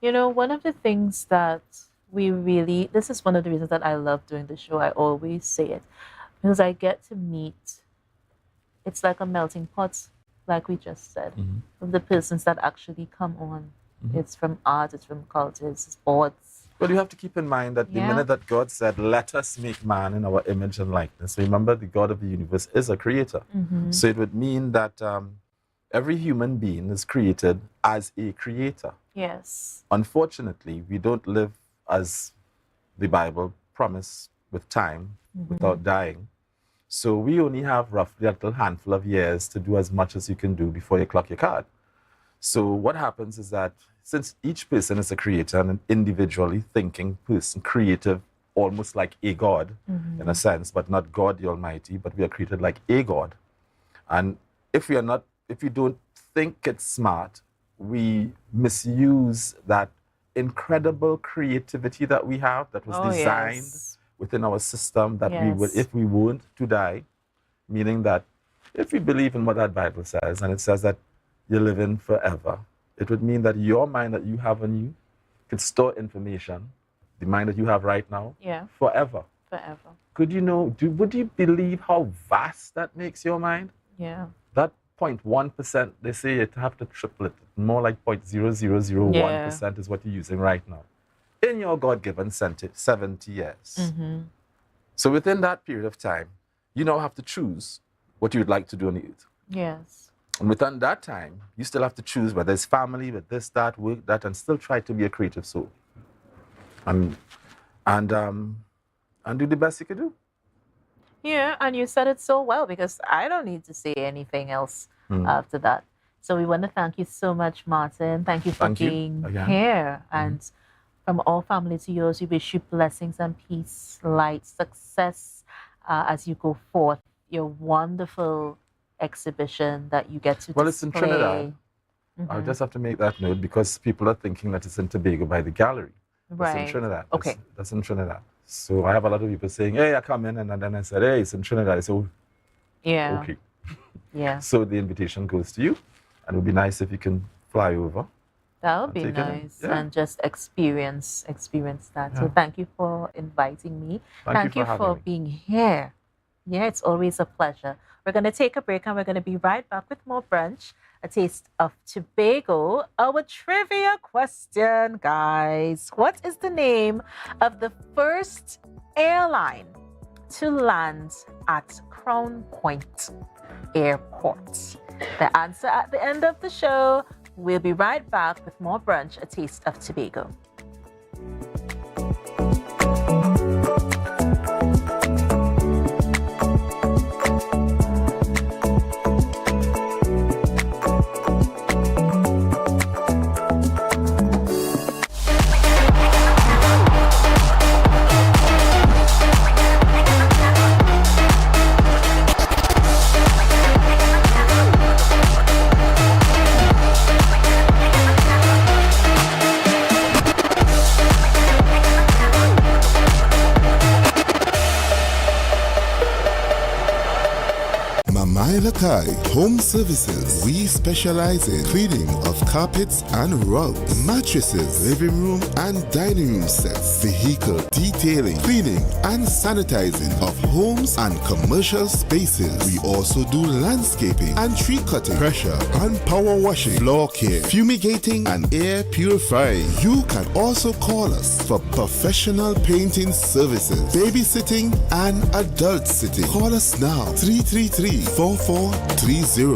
You know, one of the things that this is one of the reasons that I love doing the show. I always say it. Because I get to meet, it's like a melting pot, like we just said, of the persons that actually come on. It's from art, it's from culture, it's sports. But you have to keep in mind that the minute that God said, let us make man in our image and likeness, remember the God of the universe is a creator. So it would mean that every human being is created as a creator. Yes. Unfortunately, we don't live as the Bible promised with time, without dying. So we only have roughly a little handful of years to do as much as you can do before you clock your card. So what happens is that since each person is a creator and an individually thinking person, creative, almost like a God in a sense, but not God the Almighty, but we are created like a God. And if we don't think it's smart, we misuse that incredible creativity that we have that was designed within our system that we would, if we weren't to die, meaning that if we believe in what that Bible says, and it says that you're living forever, it would mean that your mind that you have on you can store information, the mind that you have right now, forever. Forever. Would you believe how vast that makes your mind? Yeah. That 0.1%, they say you have to triple it. More like 0.0001% is what you're using right now in your God-given 70 years. So within that period of time, you now have to choose what you would like to do on the earth. Yes. And within that time, you still have to choose whether it's family, with this, that, work, that, and still try to be a creative soul. And do the best you can do. Yeah, and you said it so well because I don't need to say anything else after that. So we want to thank you so much, Martin. Thank you for being here. And from all family to yours, we wish you blessings and peace, light, success as you go forth. Your wonderful exhibition that you get to display. Well, it's in Trinidad. I just have to make that note because people are thinking that it's in Tobago by the gallery. Right. It's in Trinidad. Okay. That's in Trinidad. So I have a lot of people saying, hey, I come in, and then I said, hey, it's in Trinidad. I said, oh, yeah. Okay. Yeah. So the invitation goes to you, and it would be nice if you can fly over. That would be nice, and just experience that. Yeah. So thank you for inviting me. Thank you for being here. Yeah, it's always a pleasure. We're going to take a break, and we're going to be right back with more brunch, a taste of Tobago. Our trivia question, guys. What is the name of the first airline to land at Crown Point Airport? The answer at the end of the show. We'll be right back with more brunch, a taste of Tobago. Mamailakai Home Services. We specialize in cleaning of carpets and rugs, mattresses, living room and dining room sets, vehicle detailing, cleaning and sanitizing of homes and commercial spaces. We also do landscaping and tree cutting, pressure and power washing, floor care, fumigating and air purifying. You can also call us for professional painting services, babysitting and adult sitting. Call us now 333-4430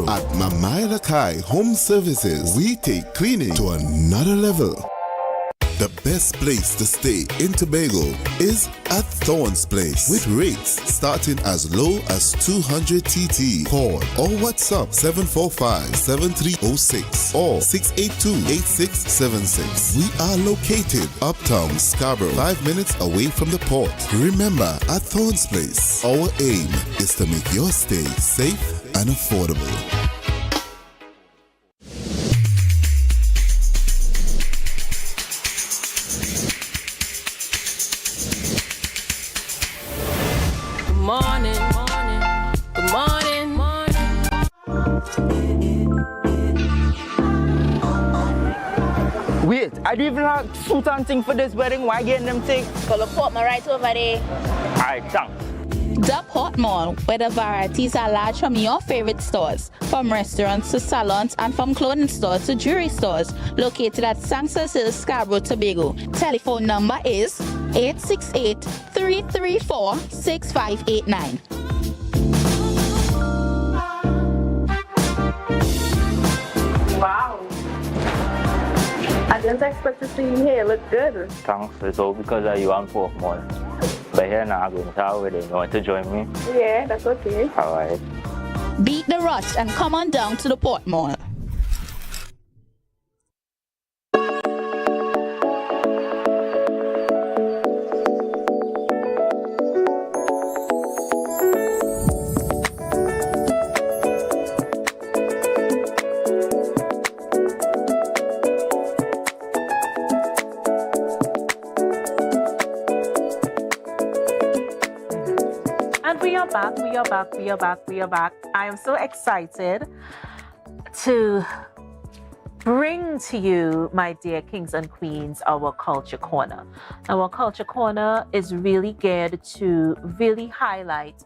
at Mamailakai Home Services. We take cleaning to another level. The best place to stay in Tobago is at Thorn's Place, with rates starting as low as 200 TT. Call or WhatsApp 745-7306 or 682-8676. We are located uptown Scarborough, 5 minutes away from the port. Remember, at Thorn's Place, our aim is to make your stay safe and affordable. Wait, I don't even have suit and thing for this wedding. Why getting them things? Call a port right over there. Alright, thanks. The Port Mall, where the varieties are large from your favorite stores, from restaurants to salons and from clothing stores to jewelry stores, located at Sangsas Hill, Scarborough, Tobago. Telephone number is 868-334-6589. Wow. I didn't expect to see you here. Look good. Thanks. It's all because of you and Pork Mall. But here now, I'm going to tell you, you want to join me? Yeah, that's okay. All right. Beat the rush and come on down to the Port Mall. We are back. I am so excited to bring to you, my dear kings and queens, our Culture Corner. Our Culture Corner is really geared to really highlight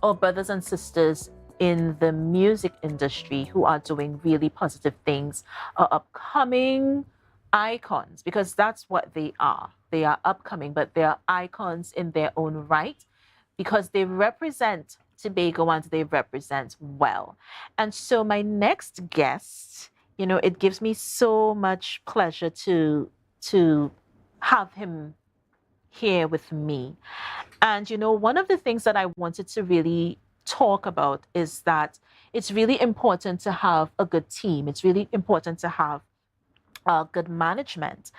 our brothers and sisters in the music industry who are doing really positive things, our upcoming icons, because that's what they are. They are upcoming, but they are icons in their own right, because they represent Tobago and they represent well. And so my next guest, it gives me so much pleasure to have him here with me. And, one of the things that I wanted to really talk about is that it's really important to have a good team. It's really important to have good management.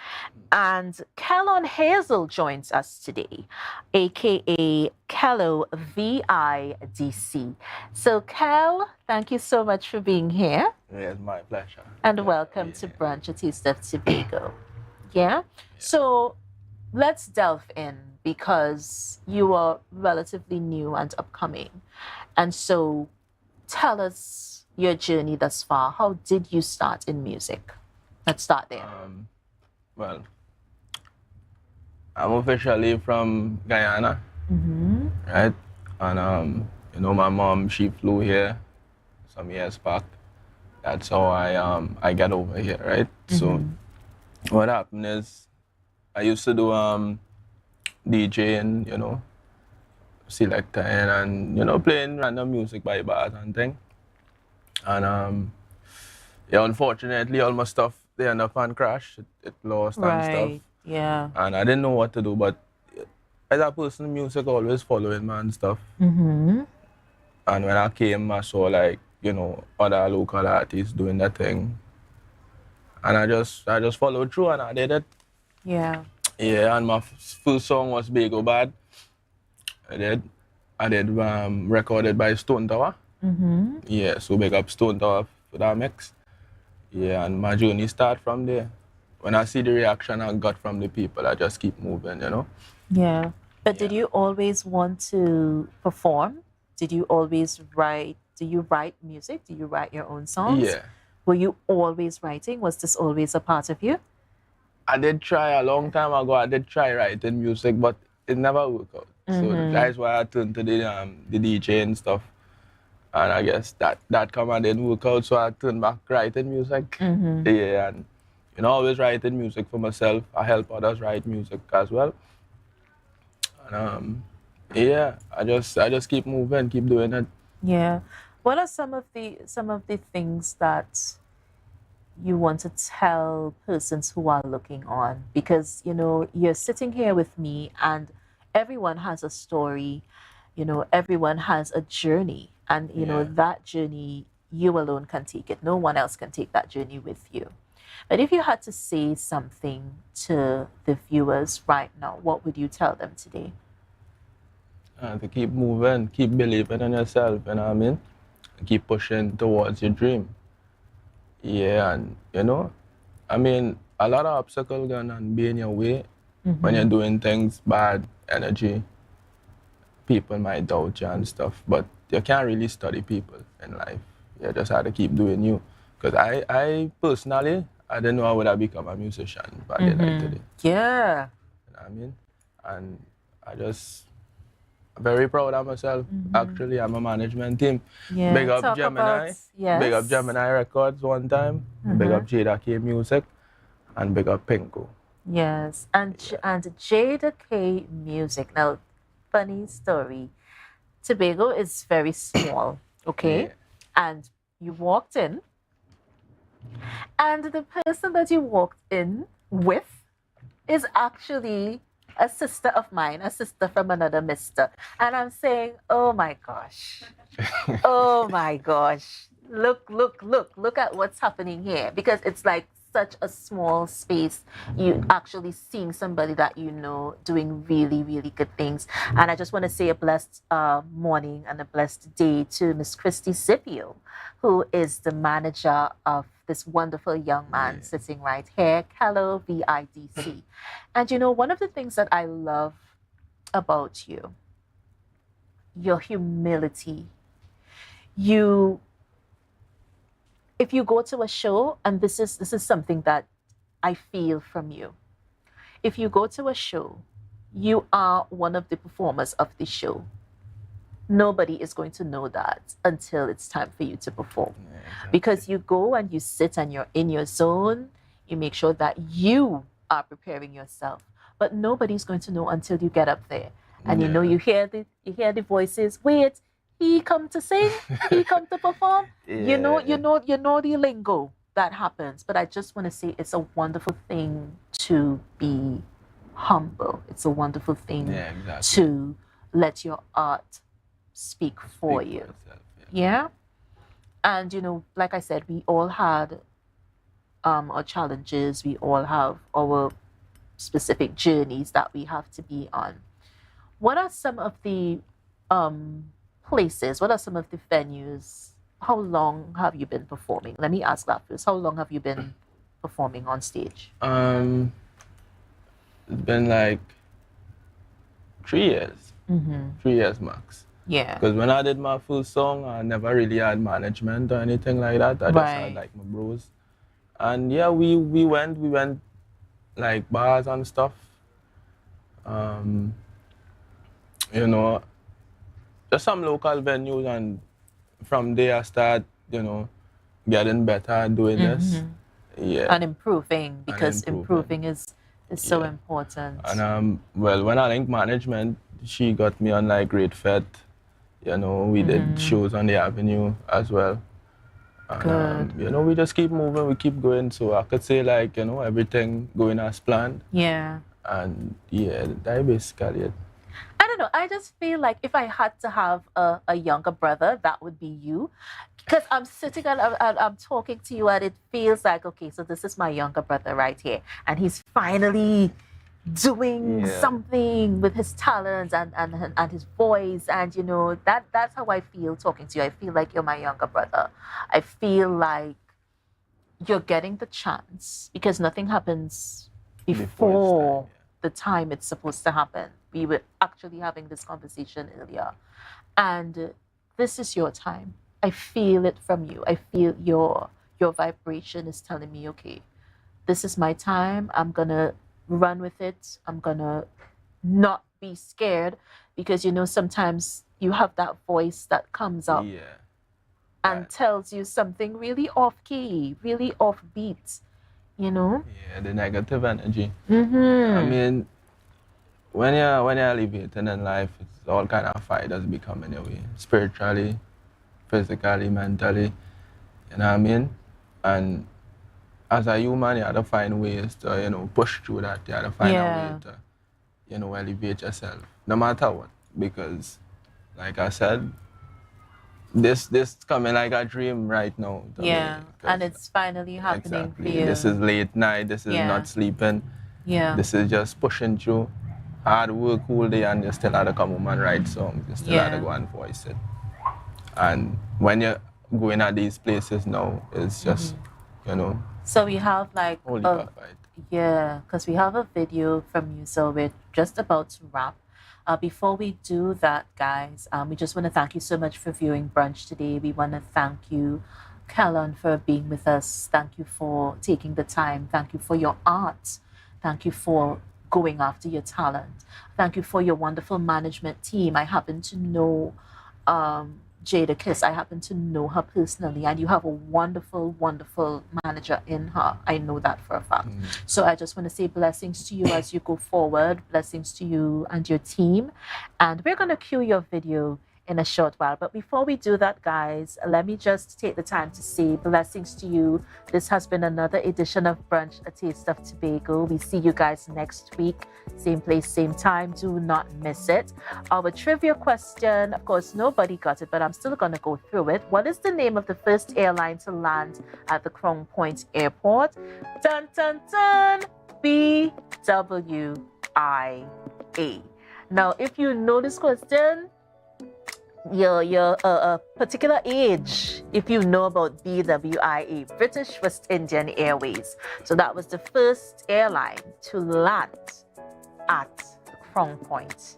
And Kellon Hazel joins us today, aka Kello VIDC. So Kel, thank you so much for being here. Yeah, it's my pleasure. And welcome to Brunch, a Taste of Tobago. Yeah? So let's delve in, because you are relatively new and upcoming. And so tell us your journey thus far. How did you start in music? Let's start there. Well, I'm officially from Guyana, right? And my mom, she flew here some years back. That's how I got over here, right? So what happened is I used to do DJing, selecting and playing random music by bars and thing. And unfortunately, all my stuff, they end up and crash. It lost and stuff. Yeah. And I didn't know what to do, but as a person, music always following me and stuff. And when I came, I saw other local artists doing that thing. And I just followed through and I did it. Yeah. Yeah, and my first song was Big or Bad. I did recorded by Stone Tower. Yeah, so big up Stone Tower for that mix. Yeah, and my journey started from there. When I see the reaction I got from the people, I just keep moving, Yeah. But did you always want to perform? Did you always write do you write music? Do you write your own songs? Yeah. Were you always writing? Was this always a part of you? I did try a long time ago. I did try writing music, but it never worked out. So that's why I turned to the DJ and stuff. And I guess that come and didn't work out, so I turned back writing music. Yeah, and always writing music for myself. I help others write music as well. And yeah, I just keep moving, keep doing it. Yeah. What are some of the things that you want to tell persons who are looking on? Because you're sitting here with me, and everyone has a story. Everyone has a journey, and that journey, you alone can take it. No one else can take that journey with you. But if you had to say something to the viewers right now, what would you tell them today? To keep moving, keep believing in yourself, you know what I mean? Keep pushing towards your dream. Yeah, and I mean, a lot of obstacles gonna be in your way when you're doing things, bad energy. People might doubt you and stuff, but you can't really study people in life. You just have to keep doing you. Because I personally, I didn't know I would have become a musician by the like today. Yeah. You know what I mean? And I'm very proud of myself. Actually, I'm a management team. Yeah. Big up Talk Gemini. yes. Big up Gemini Records one time. Big up Jada K Music. And big up Pinko. Yes. And Jada K Music. Now, funny story. Tobago is very small, okay? Yeah. And you walked in, and the person that you walked in with is actually a sister of mine, a sister from another mister. And I'm saying, oh my gosh. Oh my gosh. Look at what's happening here. Because it's like such a small space. You actually seeing somebody that you know doing really, really good things. And I just want to say a blessed morning and a blessed day to Miss Christy Scipio, who is the manager of this wonderful young man sitting right here, Kello VIDC. And one of the things that I love about you, your humility. If you go to a show, and this is something that I feel from you. If you go to a show, you are one of the performers of the show. Nobody is going to know that until it's time for you to perform. Yeah, exactly. Because you go and you sit and you're in your zone. You make sure that you are preparing yourself. But nobody's going to know until you get up there. And you hear the voices. Wait, he come to sing? He come to perform? You know the lingo that happens. But I just want to say it's a wonderful thing to be humble. It's a wonderful thing to let your art speak for you. Yourself, yeah. And like I said, we all had our challenges. We all have our specific journeys that we have to be on. What are some of the places? What are some of the venues? How long have you been performing? Let me ask that first. How long have you been performing on stage? It's been like 3 years. 3 years max. Yeah. Because when I did my full song, I never really had management or anything like that. I just had like my bros. And yeah, we went like bars and stuff. Just some local venues, and from there I start, getting better at doing this. Yeah. And improving, because improving is so important. And when I link management, she got me on like Great Fete. We did shows on the Avenue as well. And, we just keep moving, we keep going. So I could say like, everything going as planned. Yeah. And yeah, that basically it. I don't know. I just feel like if I had to have a younger brother, that would be you. Because I'm sitting and I'm talking to you, and it feels like, okay, so this is my younger brother right here. And he's finally doing something with his talents and his voice. And, that's how I feel talking to you. I feel like you're my younger brother. I feel like you're getting the chance, because nothing happens before the time it's supposed to happen. We were actually having this conversation earlier. And this is your time. I feel it from you. I feel your vibration is telling me, okay, this is my time. I'm gonna run with it. I'm gonna not be scared, because you know sometimes you have that voice that comes up and tells you something really off key, really offbeat, you know? Yeah, the negative energy. Mm-hmm. I mean, when you're elevating in life, it's all kind of fighters become anyway. Spiritually, physically, mentally, you know what I mean? And as a human, you have to find ways to, you know, push through that. You have to find a way to, you know, elevate yourself, no matter what. Because, like I said, this coming like a dream right now. Yeah, and it's finally happening for you. This is late night. This is not sleeping. Yeah. This is just pushing through. Hard work all day, and you still have to come home and write songs. You still have to go and voice it. And when you're going at these places now, it's just, you know. So we have like, because we have a video from you, so we're just about to wrap. Before we do that, guys, we just want to thank you so much for viewing Brunch today. We want to thank you, Kellen, for being with us. Thank you for taking the time. Thank you for your art. Thank you for going after your talent. Thank you for your wonderful management team. I happen to know Jada Kiss. I happen to know her personally, and you have a wonderful, wonderful manager in her. I know that for a fact. So I just want to say blessings to you as you go forward, blessings to you and your team. And we're going to cue your video in a short while. But before we do that, guys, let me just take the time to say blessings to you. This has been another edition of Brunch, A Taste of Tobago. We see you guys next week. Same place, same time. Do not miss it. Our trivia question, of course, nobody got it, but I'm still going to go through it. What is the name of the first airline to land at the Crown Point Airport? Dun, dun, dun. BWIA. Now, if you know this question, your particular age, if you know about BWIA, British West Indian Airways. So that was the first airline to land at Crown Point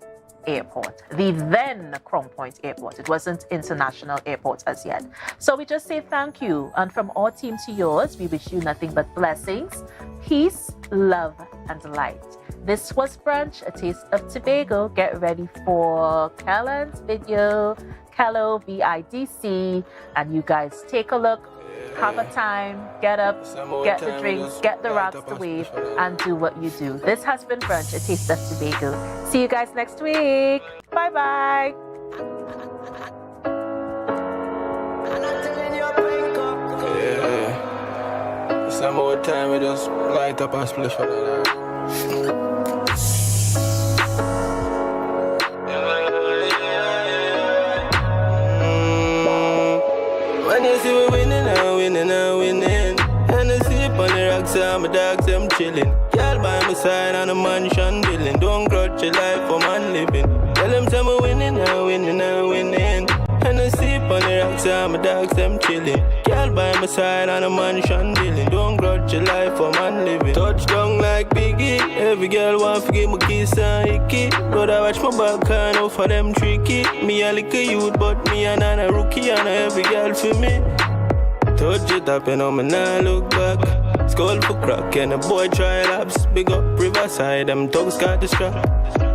Airport, the then Crown Point Airport. It wasn't International Airport as yet. So we just say thank you. And from our team to yours, we wish you nothing but blessings, peace, love, and light. This was Brunch, A Taste of Tobago. Get ready for Kellen's video, Kello VIDC, and you guys take a look, have a time, get up, get the drinks, get the rocks to wave, and do what you do. This has been Brunch, A Taste of Tobago. See you guys next week. Bye-bye. Some more time, we just light up and splish for that. When you see me winning, I'm winning, I'm winning. And I see up on the rocks, and my dogs, them chilling. Girl by my side on a mansion building. Don't grudge your life for man living. Tell them say me winning, I'm winning, I'm winning. And I see up on the rocks, and my dogs, them chilling. Girl by my side on a mansion building. Don't grudge your life for man living. Touchdown like Biggie. Every girl want to give me kiss and hickey. But I watch my back, can't know for them tricky. Me a little youth, but me and a rookie. And every girl for me. Touch it up and I'm not look back. Skull for crack and a boy try laps. Big up Riverside, them dogs got the strap.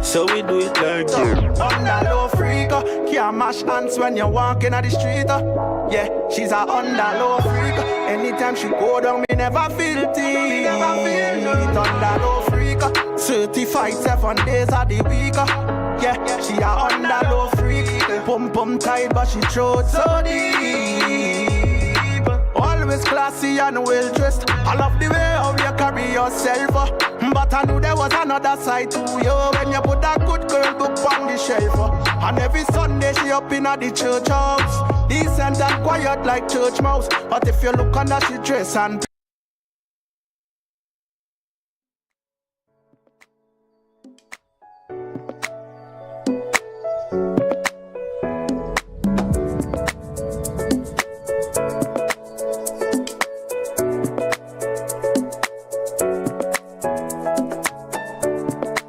So we do it like this. Under low freaker, can't mash hands when you're walking at the street. Yeah, she's a under low freaker. Anytime she go down, me never feel tea. Under low freaker, certified 7 days of the week. Yeah, she a under low freak. Pum tight, but she throw it so deep. Always classy and well dressed. I love the way how you carry yourself. But I knew there was another side to you when you put that good girl book on the shelf. And every Sunday she up in at the church house, decent and quiet like church mouse. But if you look under she dress and